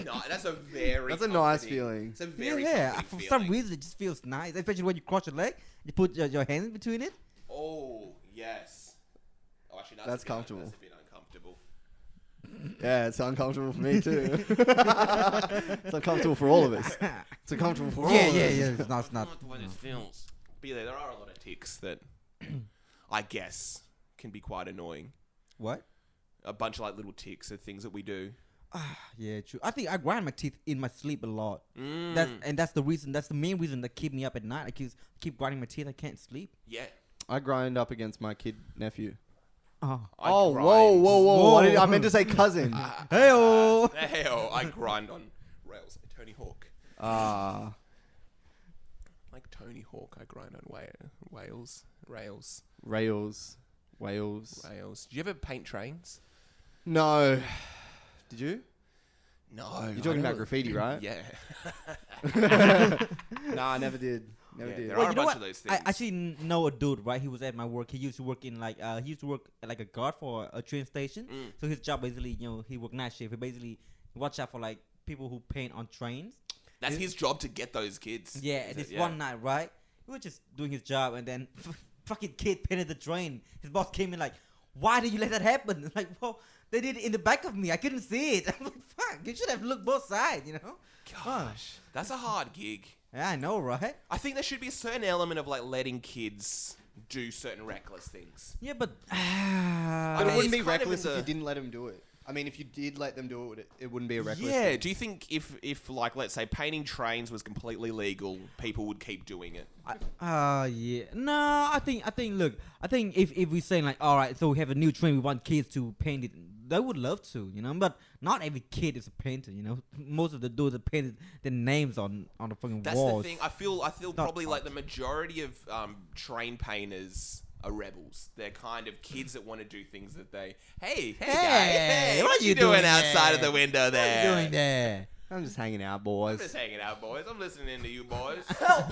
a very. That's a nice comforting- feeling. It's a very Yeah. comforting For some feeling. reason, it just feels nice, especially when you cross your leg. You put your hands between it. Oh yes. Oh, actually, no, That's a bit comfortable. That's a bit uncomfortable. Yeah, it's uncomfortable for me too. It's uncomfortable for all of us. It's uncomfortable for all of us. Yeah. It's not. What it feels. But yeah, there are a lot of tics that I guess can be quite annoying. What? A bunch of like little tics of things that we do. Yeah, true. I think I grind my teeth in my sleep a lot. Mm. That's the reason. That's the main reason that keep me up at night. I keep grinding my teeth. I can't sleep. Yeah. I grind up against my kid nephew. Oh. I Whoa. grind. What I meant to say cousin. Hey-oh. Hell, I grind on rails. Tony Hawk. Like Tony Hawk, I grind on rails. Wales. Do you ever paint trains? No. Did you? No. You're talking about graffiti, right? Yeah. No, I never did. Never Yeah, did. there Well, are a you know bunch what? of those things. I actually know a dude, right? He was at my work. He used to work in like a guard for a train station. So his job basically, he worked night shift. He basically watch out for like people who paint on trains. That's his job to get those kids. Yeah, Is this it? one night, right? He was just doing his job, and then fucking kid painted the train. His boss came in like, "Why did you let that happen?" Like, well, they did it in the back of me. I couldn't see it. I'm like, "Fuck, you should have looked both sides," you know? Gosh, that's a hard gig. Yeah, I know, right? I think there should be a certain element of like letting kids do certain reckless things. Yeah, but But I it mean, wouldn't it's be kind of reckless in if you the- didn't let him do it. I mean, if you did let them do it, it wouldn't be a reckless Yeah. thing. Do you think if like let's say painting trains was completely legal, people would keep doing it? yeah. No, I think look, I think if we saying like, all right, so we have a new trend, we want kids to paint it, they would love to, but not every kid is a painter, Most of the dudes are painted their names on the fucking That's walls. the thing. I feel not probably like the majority of train painters are rebels. They're kind of kids that want to do things that they. Hey, guy, hey, what you doing outside of the window there? What are you doing there? I'm just hanging out, I'm boys. just hanging out, boys. I'm listening to you, boys. How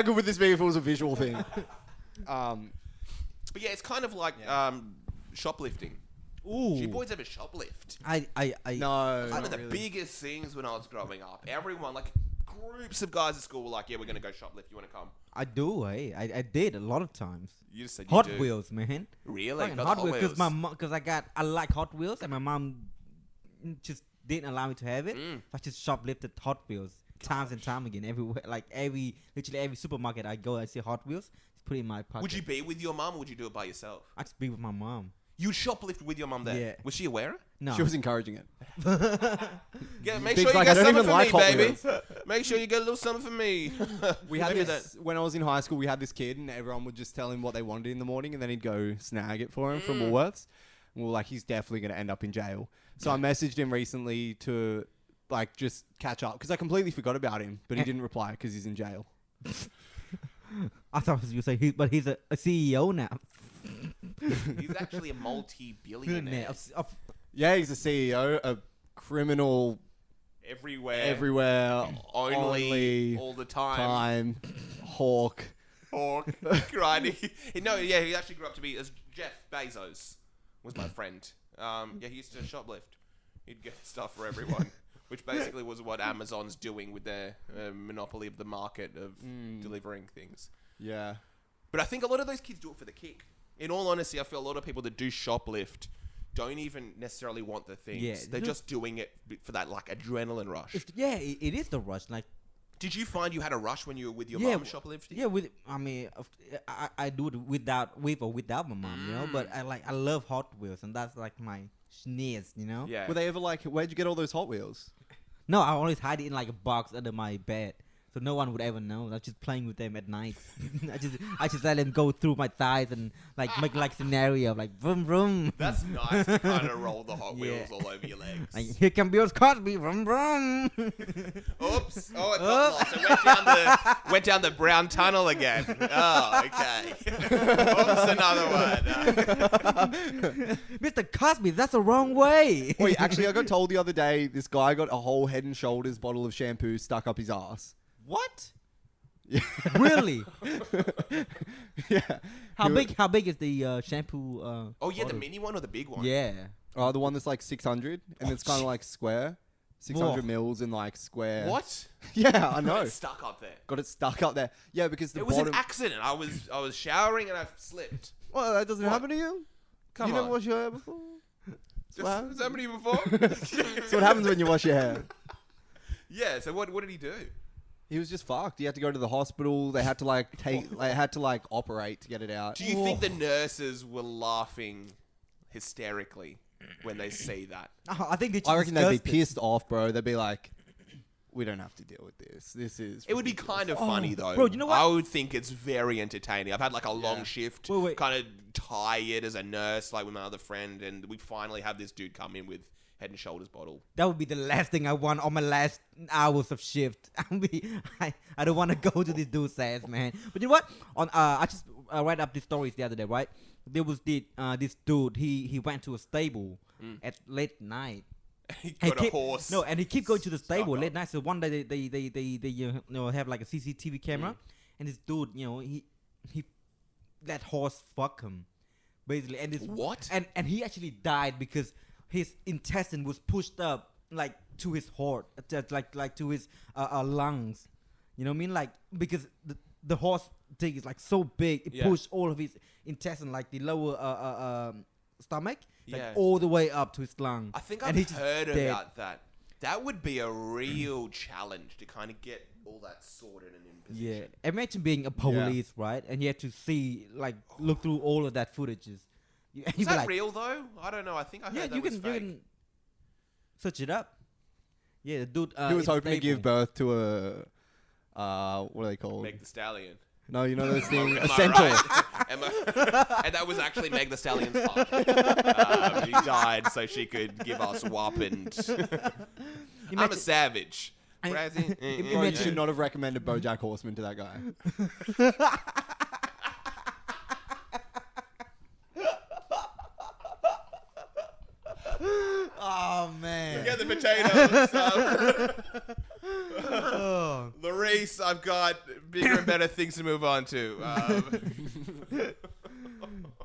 good would this be if it was a visual thing? But yeah, it's kind of like shoplifting. Ooh. Do you boys ever shoplift? No. One of the really. biggest things when I was growing up, everyone, like groups of guys at school were like, yeah, we're going to go shoplift. You want to come? I do, I did a lot of times. You just said you Hot do. Wheels, man. Really? Fucking Got Hot the Wheels, because I like Hot Wheels, and my mom just didn't allow me to have it. So I just shoplifted Hot Wheels times and time again everywhere. Like literally every supermarket I go, I see Hot Wheels. Just put it in my pocket. Would you be with your mum or would you do it by yourself? I just be with my mom. You shoplift with your mum there? Yeah. Was she aware? No. She was encouraging it. Yeah, make Big's sure you like, I get don't something even for like me, Hot baby. Wheels. Make sure you get a little something for me. We had Maybe this when I was in high school. We had this kid, and everyone would just tell him what they wanted in the morning, and then he'd go snag it for him from Woolworths. And we were like, he's definitely going to end up in jail. So I messaged him recently to like just catch up because I completely forgot about him, but he didn't reply because he's in jail. I thought you say he's a CEO now. He's actually a multi-billionaire. Yeah, he's a CEO, a criminal everywhere, Only all the time. hawk. Right. He actually grew up to be as Jeff Bezos was my friend. He used to shoplift. He'd get stuff for everyone, which basically was what Amazon's doing with their monopoly of the market of delivering things. Yeah. But I think a lot of those kids do it for the kick. In all honesty, I feel a lot of people that do shoplift don't even necessarily want the things. Yeah, They're just doing it for that like adrenaline rush. It is the rush. Like, Did you find you had a rush when you were with your mum shoplifting? Yeah, I do it with or without my mom, you know. But I love Hot Wheels, and that's like my sneeze, you know. Yeah. Were they ever like, where'd you get all those Hot Wheels? No, I always hide it in like a box under my bed, so no one would ever know. I'm just playing with them at night. I just let them go through my thighs and like make like scenario of like vroom vroom. That's nice to kind of roll the Hot Wheels all over your legs. Like, here can Bill Cosby, vroom vroom. Oops! Oh, it got lost. It went down the brown tunnel again. Oh, okay. Oops! Another one. Mr. Cosby, that's the wrong way. Wait, actually, I got told the other day this guy got a whole Head and Shoulders bottle of shampoo stuck up his ass. What? Yeah. Really? Yeah. How big is the shampoo? Oh yeah, the bottle? mini one or the big one? Yeah. The one that's like 600, and it's kind of like square. 600 mils in like square. What? Yeah, I know. It's stuck up there. Got it stuck up there. Yeah, because the It was bottom. an accident. I was showering and I slipped. Well, that doesn't What? happen to you. Come You on. never wash your hair before. Has that happened to you before? That's what happens when you wash your hair. Yeah. So what did he do? He was just fucked. He had to go to the hospital. They had to operate to get it out. Do you think the nurses were laughing hysterically when they see that? I think I reckon they'd be disgusted. pissed off, bro. They'd be like, "We don't have to deal with this. This is." It would be ridiculous." kind of funny though. Bro, you know what? I would think it's very entertaining. I've had like a long shift, Wait. kind of tired as a nurse, like with my other friend, and we finally have this dude come in with Head and Shoulders bottle. That would be the last thing I want on my last hours of shift. I don't want to go to this dude's ass, man. But you know what? I just read up these stories the other day, right? There was this dude. He went to a stable at late night. He got a horse. No, and he kept going to the stable stuck late up. night. So one day they have like a CCTV camera, and this dude, he that horse fuck him, basically. And this What? And he actually died because his intestine was pushed up like to his heart, like to his lungs. You know what I mean? Like because the horse thing is like so big, it pushed all of his intestine, like the lower stomach, like all the way up to his lung. I think And I've he just heard dead. about that. That would be a real challenge to kind of get all that sorted and in position. Yeah, imagine being a police, right? And you have to see, like, look through all of that footages. Is that real though? I don't know. I think I heard that you was can fake. you can search it up. Yeah, the dude. He was in hoping to give stable. birth to a what are they called? Meg the Stallion. No, you know those things. Am A I centaur. right? And that was actually Meg the Stallion's father. He died so she could give us WAP and... I'm a savage. Bro, you should not have recommended BoJack Horseman to that guy. Oh man. Get the potatoes. Oh. Larice, I've got bigger and better things to move on to.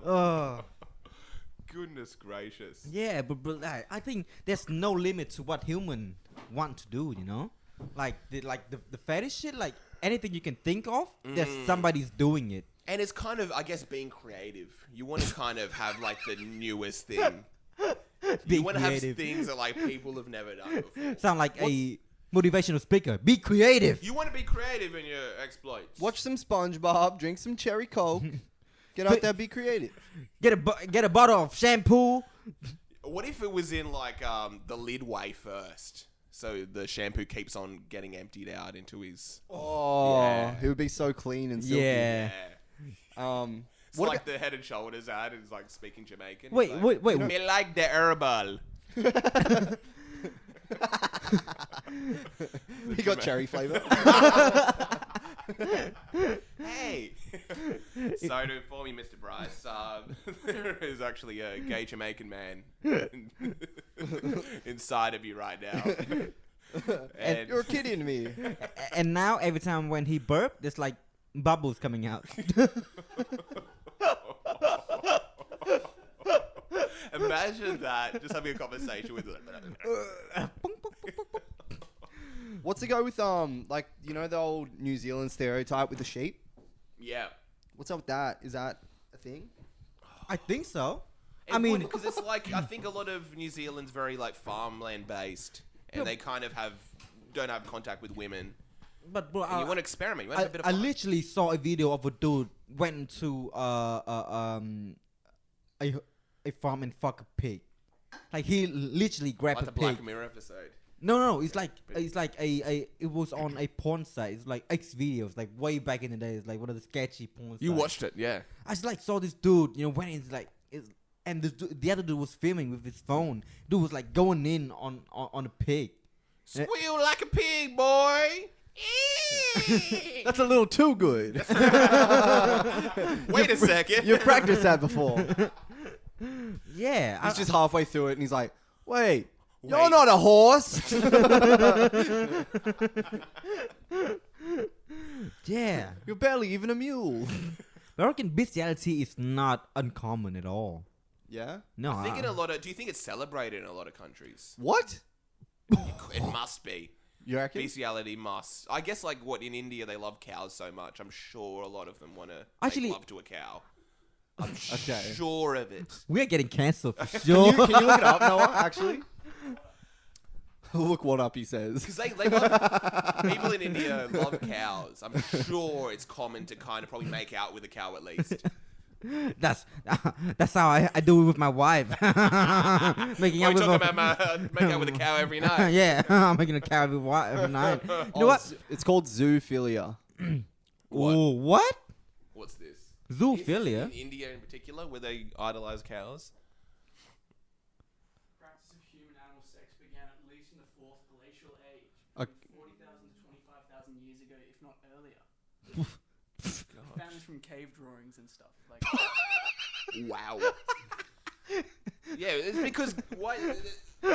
Oh. Goodness gracious. Yeah, but I think there's no limit to what human want to do. You know, like the fetish shit, like anything you can think of, there's somebody's doing it. And it's kind of, I guess, being creative. You want to kind of have like the newest thing. Be You want to have creative. things that like people have never done before. Sound like a motivational speaker. Be creative. You want to be creative in your exploits. Watch some SpongeBob, drink some cherry coke, get out there, be creative. Get a bottle of shampoo. What if it was in like the lid way first? So the shampoo keeps on getting emptied out into his. Oh, Yeah. he would be so clean and silky. Yeah. It's What like the Head and Shoulders ad is like speaking Jamaican. It's Wait, like, wait. Me like the herbal. He got cherry flavor. Hey! Sorry to inform you, Mr. Bryce. There is actually a gay Jamaican man inside of you right now. And You're kidding me. And now every time when he burp, there's like bubbles coming out. imagine that, just having a conversation with What's the go with like the old New Zealand stereotype with the sheep? Yeah. What's up with that? Is that a thing? I think so. It I mean- because it's like, I think a lot of New Zealand's very like farmland based, and they kind of don't have contact with women. But bro, And you want to experiment. You want to have a bit of I fun. literally saw a video of a dude went to a farm and fuck a pig. Like he literally grabbed Like a the pig. Black Mirror episode. No, it's like it was on a porn site. It's like X videos, like way back in the day. It's like one of the sketchy porn. You sites. watched it, yeah. I just like saw this dude, went in and the other dude was filming with his phone. Dude was like going in on a pig. Squeal like a pig, boy. That's a little too good. Wait a second. You've practiced that before. Yeah, He's just halfway through it and he's like, wait. You're Wait. not a horse. yeah. You're barely even a mule. I reckon bestiality is not uncommon at all. Yeah? No, I think in a lot of. Do you think it's celebrated in a lot of countries? What? It must be. You reckon? Bestiality must. I guess like what in India they love cows so much. I'm sure a lot of them want to Actually- make love to a cow. I'm Okay. sure of it. we are getting cancelled for Can sure. you look it up, Noah, actually? Look what up he says. Because they love people in India love cows. I'm sure it's common to kind of probably make out with a cow at least. That's how I do it with my wife. Making We're out with talking a, about make out with a cow every night. yeah, I'm making a cow every night. You know Oh, what? It's called zoophilia. What? Ooh, what? What's this? Zoophilia? In India in particular, where they idolize cows. Practice of human-animal sex began at least in the fourth glacial age, Okay. 40,000 to 25,000 years ago, if not earlier. God. Found this from cave drawings and stuff. Like, Wow. Yeah, it's because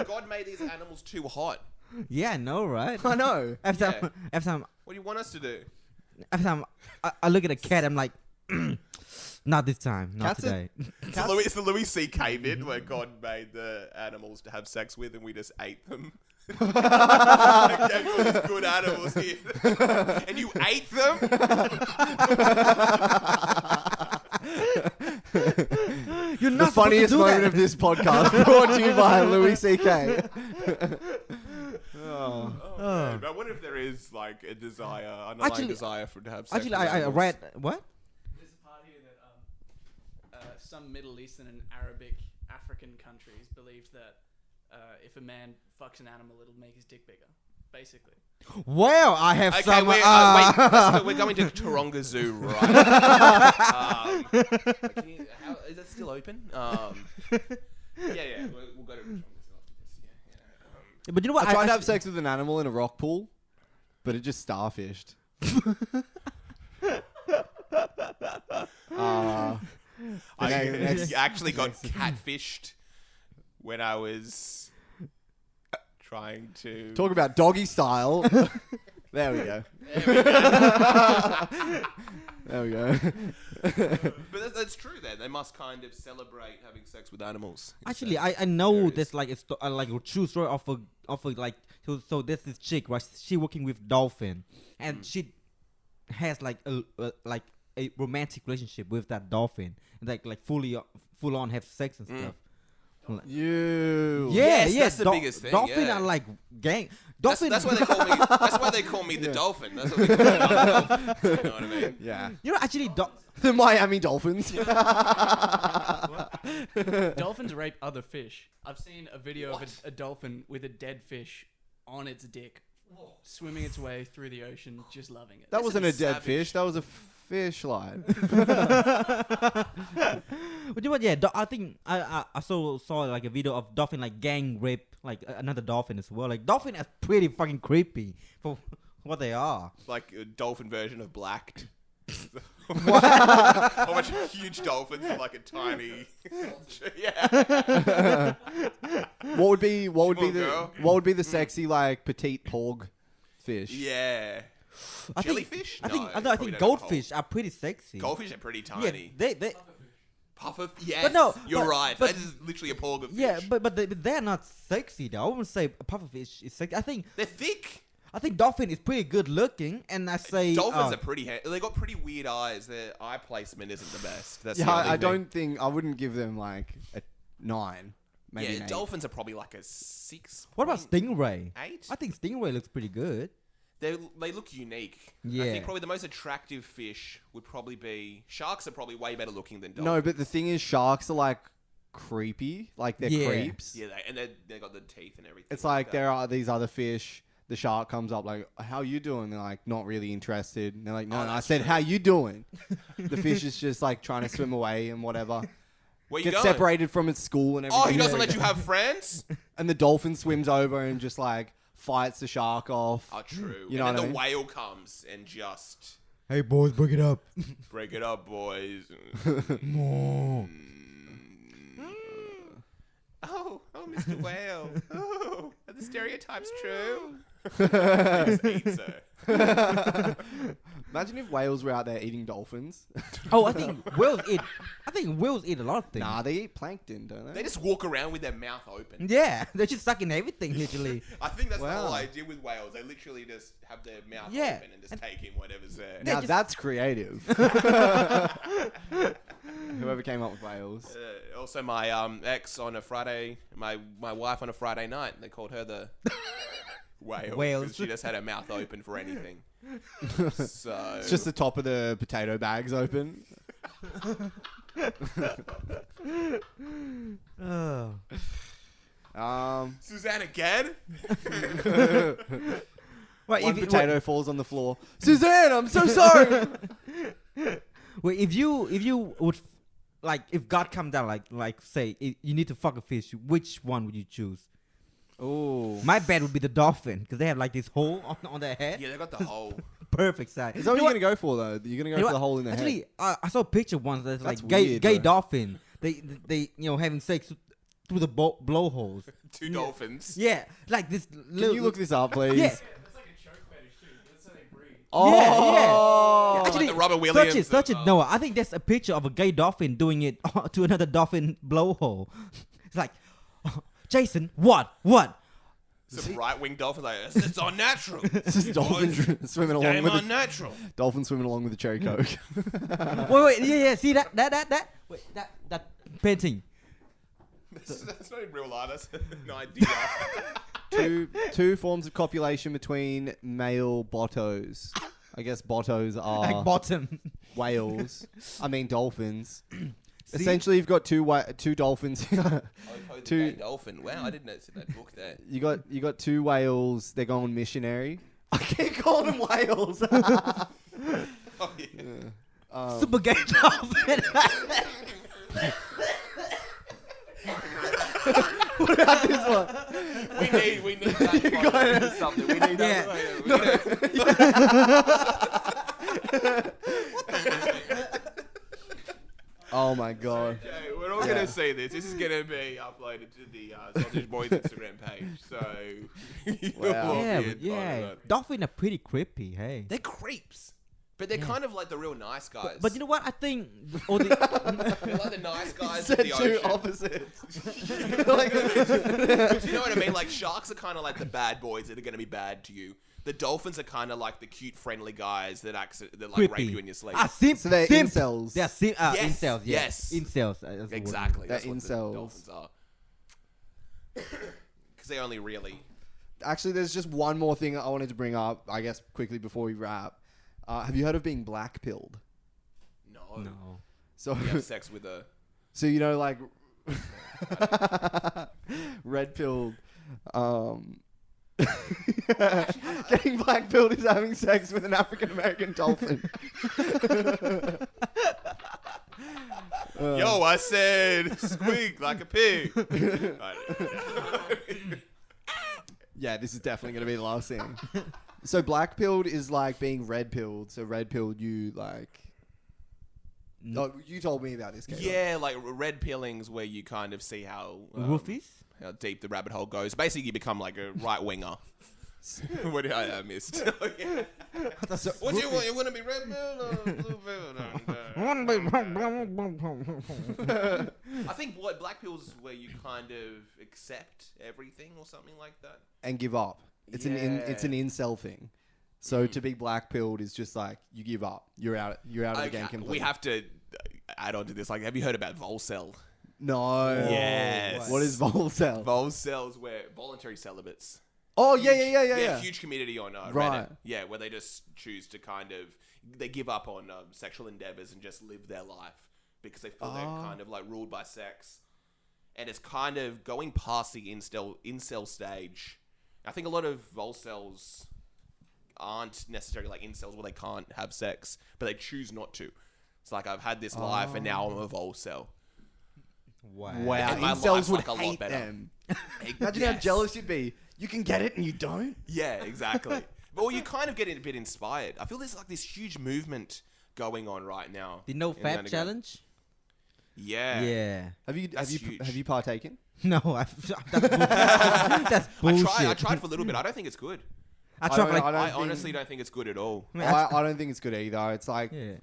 God made these animals too hot. Yeah, I know, right? I know. Every Yeah. time What do you want us to do? I look at a cat, I'm like, not this time, not Cats are- today. It's the Louis C.K. bit where God made the animals to have sex with and we just ate them. Gave all these good animals here. And you ate them? You're The not supposed to funniest do moment that. of this podcast brought to you by Louis C.K. Oh. Man, but what if there is like a desire, underlying Actually- desire for to have sex Actually, with I animals? read what? there's a part here that some Middle Eastern and Arabic African countries believed that if a man fucks an animal, it'll make his dick bigger. Basically. Well, I have Okay, some. wait, we're going to Taronga Zoo, right? Is that still open? Yeah, we'll go to Taronga Zoo after this. But you know what? I tried to have sex with an animal in a rock pool, but it just starfished. I next. actually got catfished when I was trying to. Talk about doggy style. There we go. There we go. But that's true. Then they must kind of celebrate having sex with animals. Actually, I know there's like like a true story of a like so there's this chick, right? She working with dolphin, and she has like a romantic relationship with that dolphin, and like full on have sex and stuff. You. Yes, yeah. that's the biggest thing, Dolphin yeah. are like gang. That's Dolphin. why they call me. That's why they call me the dolphin. That's what they call me. The dolphin. You know what I mean? Yeah. You know, actually, The Miami Dolphins. Dolphins rape other fish. I've seen a video of a dolphin with a dead fish on its dick, swimming its way through the ocean, just loving it. That This wasn't a is dead savage. fish. That was a fish line. But you know what? Yeah, I think I saw like a video of dolphin like gang rape like another dolphin as well. Like dolphin is pretty fucking creepy for what they are. Like a dolphin version of blacked. A bunch of huge dolphins and like a tiny. Yeah. What would be girl. the sexy like petite porg fish? Yeah. I Jellyfish? I think No, I probably think don't goldfish are pretty sexy. Goldfish are pretty Yeah, tiny. they Puffer. Yes. But no, You're but- right. but- That is literally a porg of fish. yeah, but they're not sexy though. I wouldn't say a pufferfish is sexy. They're thick. I think dolphin is pretty good looking, and I say Dolphins are pretty. They got pretty weird eyes. Their eye placement isn't the best. That's Yeah, the only I thing. don't think I wouldn't give them like a 9. Maybe Yeah, an 8. dolphins are probably like a 6. What about stingray? 8? I think stingray looks pretty good. They look unique. I Yeah. think probably the most attractive fish would probably be sharks. Are probably way better looking than dolphins. No, but the thing is, sharks are like creepy. Like they're Yeah. creeps. Yeah, they got the teeth and everything. It's like that. there are these other fish. The shark comes up like, "How you doing?" They're like, "Not really interested." And they're like, "No, Oh, no, I that's said, true. how you doing?" The fish is just like trying to swim away and whatever. Where you Gets going? separated from its school and everything. Oh, he doesn't let you have friends. And the dolphin swims over and just like fights the shark off. Oh, true. You know and what I then mean? the whale comes and just Hey boys, break it up. break it up, boys. More. Oh, Mr. Whale. Oh, are the stereotypes true? He just eats her. Imagine if whales were out there eating dolphins. Oh, I think whales eat. I think whales eat a lot of things. Nah, they eat plankton, don't they? They just walk around with their mouth open. Yeah, they're just sucking everything literally. I think that's the Wow. whole idea with whales. They literally just have their mouth Yeah. open and just take in whatever's there. Now just- that's creative. Whoever came up with whales. Also, my ex on a Friday, my wife on a Friday night, they called her the whale. Whales. 'Cause she just had her mouth open for anything. So It's just the top of the potato bags open. Oh. Suzanne again. Well, One if you- potato falls on the floor. Suzanne, I'm so sorry. well, if you would like if God come down like say you need to fuck a fish, which one would you choose? Oh. My bet would be the dolphin because they have like this hole on their head. Yeah, they got the whole. Perfect size. Is that what you're going to go for, though? You're going to go You know for the what? hole in the Actually, head? I saw a picture once that's That's like gay weird, gay bro. dolphin. They having sex through the blowholes. Two dolphins. Yeah, like this. Can you look this up, please? Yeah. That's like a choke fetish too. That's how they breed. Oh. Yeah. Actually, Like the Robert Williams search of, it, Noah. I think there's a picture of a gay dolphin doing it to another dolphin blowhole. It's like, Jason, what? Some right-wing dolphins like it's unnatural. This is dolphin swimming along Damn with a, unnatural. dolphin swimming along with a cherry coke. Wait, yeah. See that? Wait, that painting. That's not in real life. That's an idea. two forms of copulation between male bottos. I guess bottos are Like bottom. whales. I mean dolphins. See? Essentially, you've got two dolphins. Two- dolphin. Wow, I didn't notice that book there. You got two whales. They're going missionary. I can't call them whales. Oh, yeah. Super gay dolphin. What about this one? We need that. Got something. We need Yeah. Oh my god. Okay, we're all gonna see this. This is gonna be uploaded to the Sausage Boys Instagram page. So you'll Wow. all Yeah, be but a part of yeah. that. Dolphin are pretty creepy. Hey. They're creeps, but they're kind of like the real nice guys. But you know what? I think all the they're like the nice guys Said of the two ocean. opposites. But you know what I mean? Like sharks are kind of like the bad boys that are gonna be bad to you. The dolphins are kind of like the cute, friendly guys that like rape you in your sleep. simp. So they're simp. incels. They're Yes, incels. Yeah. yes. Incels. That's the word. Exactly. They're That's what the incels. dolphins are. because they only really. Actually, there's just one more thing I wanted to bring up, I guess, quickly before we wrap. Have you heard of being black-pilled? No. No. So, You have sex with a. so you know, like, red-pilled. Getting black-pilled is having sex with an African-American dolphin. Yo, I said squeak like a pig. Yeah, this is definitely going to be the last thing. So black-pilled is like being red-pilled. So red-pilled, you like... Oh, you told me about this, Kate. Yeah, like red pillings where you kind of see how Roofies? how deep the rabbit hole goes. Basically, you become like a right winger. What did I missed? So, what do you want? You want to be red pill or blue pill? I think what black pill is where you kind of accept everything or something like that. And give up. It's an incel thing. So to be black-pilled is just like you give up. You're out of the game completely. We have to add on to this. Like, have you heard about Volcel? No. Yes. What is Volcel? Volcel's where voluntary celibates. Oh, yeah. Huge community on Right. Reddit. Yeah, where they just choose to kind of they give up on sexual endeavors and just live their life because they feel they're kind of like ruled by sex, and it's kind of going past the incel stage. I think a lot of Volcels aren't necessarily like incels where they can't have sex, but they choose not to. It's like I've had this life and now I'm a Volcel. Wow. And my Incels life's would like a lot hate better. them. Imagine how jealous you'd be. You can get it and you don't. Yeah, exactly. Well, you kind of get a bit inspired. I feel there's like this huge movement going on right now. The no in the fap underground. challenge? Yeah. Yeah. That's huge. Have you partaken? No, that's bullshit. I tried for a little bit. I don't think it's good. I tried for like... I honestly don't think it's good at all. I don't think it's good either. It's like Yeah.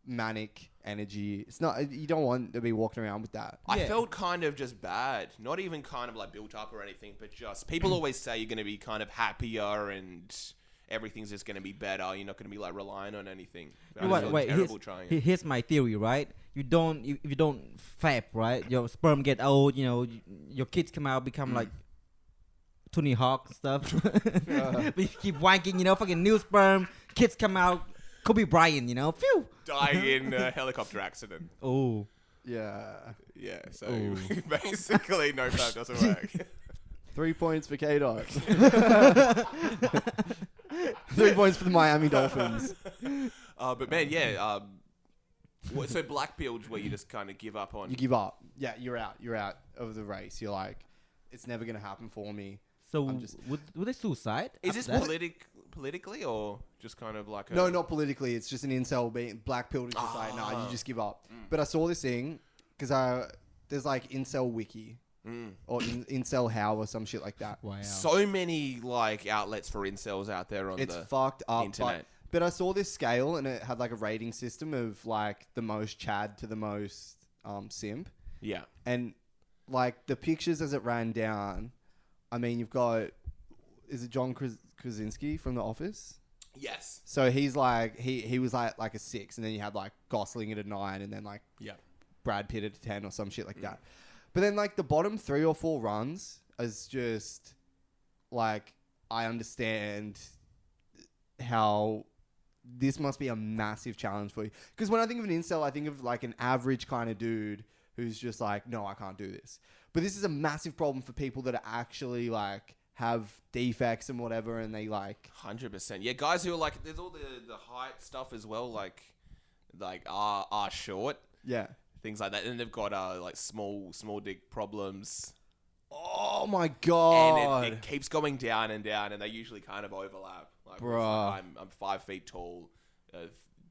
manic energy. It's not. You don't want to be walking around with that. I Yeah. felt kind of just bad. Not even kind of like built up or anything, but just people always say you're going to be kind of happier and everything's just going to be better. You're not going to be like relying on anything. But I just felt terrible trying it. Here's my theory, right? If you don't fap, right? Your sperm get old. You know, your kids come out, become like Tony Hawk and stuff. But you keep wanking, you know, fucking new sperm. Kids come out, Kobe Bryant, you know, phew. Dying in a helicopter accident. Oh, Yeah. Yeah, so Ooh. basically no fap doesn't work. 3 points for K-Dot. 3 points for the Miami Dolphins. But man, yeah. So black pilled where you just kind of give up on. You give up. Yeah, you're out. You're out of the race. You're like, it's never gonna happen for me. so I'm just- would they suicide? Is this after that? politically or just kind of like a... No, not politically. It's just an incel being black pilled is just like, nah, you just give up. But I saw this thing because there's like incel wiki or incel how or some shit like that. Wow. So many like outlets for incels out there on It's the fucked up. internet. But I saw this scale and it had like a rating system of like the most Chad to the most simp. Yeah. And like the pictures as it ran down, I mean, you've got, is it John Krasinski from The Office? Yes. So he's like, he was like a 6, and then you had like Gosling at a 9, and then like Yeah. Brad Pitt at a 10 or some shit like that. But then like the bottom 3 or 4 runs is just like, I understand how this must be a massive challenge for you. Because when I think of an incel, I think of like an average kind of dude who's just like, no, I can't do this. But this is a massive problem for people that are actually like have defects and whatever, and they like 100%. Yeah, guys who are like, there's all the height stuff as well, like are short, yeah. things like that, and they've got like small dick problems, Oh my god. and it keeps going down and down, and they usually kind of overlap. Like, Bruh. I'm 5 feet tall,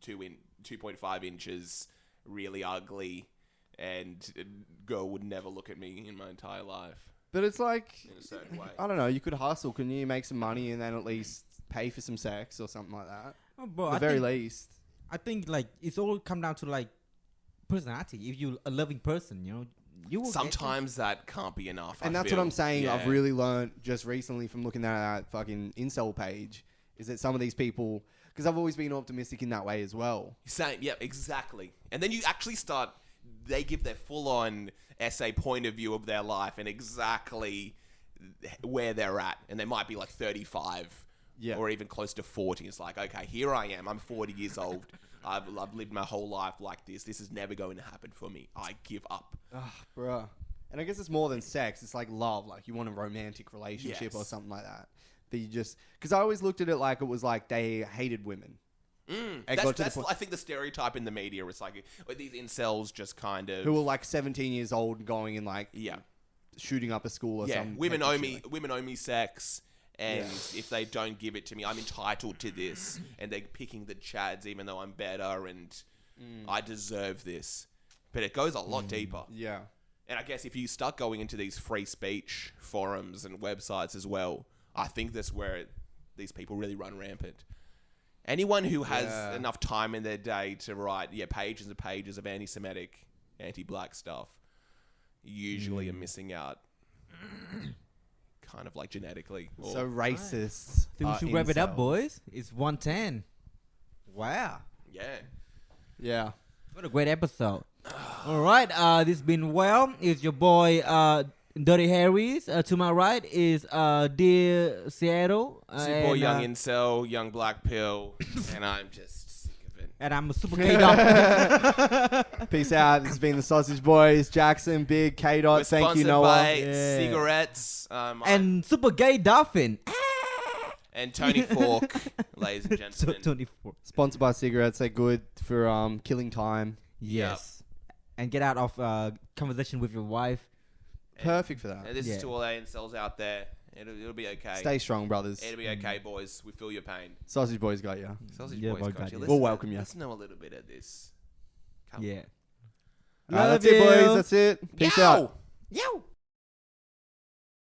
2.5 inches, really ugly, and a girl would never look at me in my entire life But it's like, in a certain way. I don't know, you could hustle, couldn't you? Make some money and then at least pay for some sex or something like that. Oh, bro, At the very least. I think like it's all come down to like personality. If you're a loving person, you know, you will Sometimes that can't be enough. And I that's feel. what I'm saying. Yeah. I've really learned just recently from looking at that fucking incel page is that some of these people, because I've always been optimistic in that way as well. Same, yeah, exactly. And then you actually start, they give their full-on essay point of view of their life and exactly where they're at, and they might be like 35 or even close to 40. It's like, okay, here I am. I'm 40 years old. I've lived my whole life like this. This is never going to happen for me. I give up. Bruh. And I guess it's more than sex. It's like love. Like you want a romantic relationship or something like that. That you just... Because I always looked at it like it was like they hated women. That's I think the stereotype in the media is like these incels just kind of... Who were like 17 years old and going and like... Shooting up a school or something. Women owe me sex. And if they don't give it to me, I'm entitled to this. And they're picking the chads even though I'm better and I deserve this. But it goes a lot deeper. Yeah. And I guess if you start going into these free speech forums and websites as well, I think that's where these people really run rampant. Anyone who has enough time in their day to write pages and pages of anti-Semitic, anti-black stuff usually are missing out. Kind of like genetically. So racists. I think we should wrap it up, boys. It's 1:10. Wow. Yeah. Yeah. What a great episode. All right. This has been It's your boy, Dirty Harry's. To my right is Dear Seattle. It's your boy, Young Incel, Young Black Pill. And I'm just sick of it. And I'm a Super K-Dog. Peace out. This has been the Sausage Boys. Jackson, Big, K-Dot. Thank you, Noah. By cigarettes. And Super Gay Dolphin. And Tony Fork, ladies and gentlemen. Tony Fork. Sponsored by cigarettes. They're good for killing time. Yes. And get out of conversation with your wife. Perfect for that. And this is to all our incels out there. It'll be okay. Stay strong, brothers. It'll be okay, boys. We feel your pain. Sausage Boys got you. Sausage Boys got you. We'll welcome you. Let's know a little bit of this. Yeah. That's it, boys. That's it. Peace out. Yo!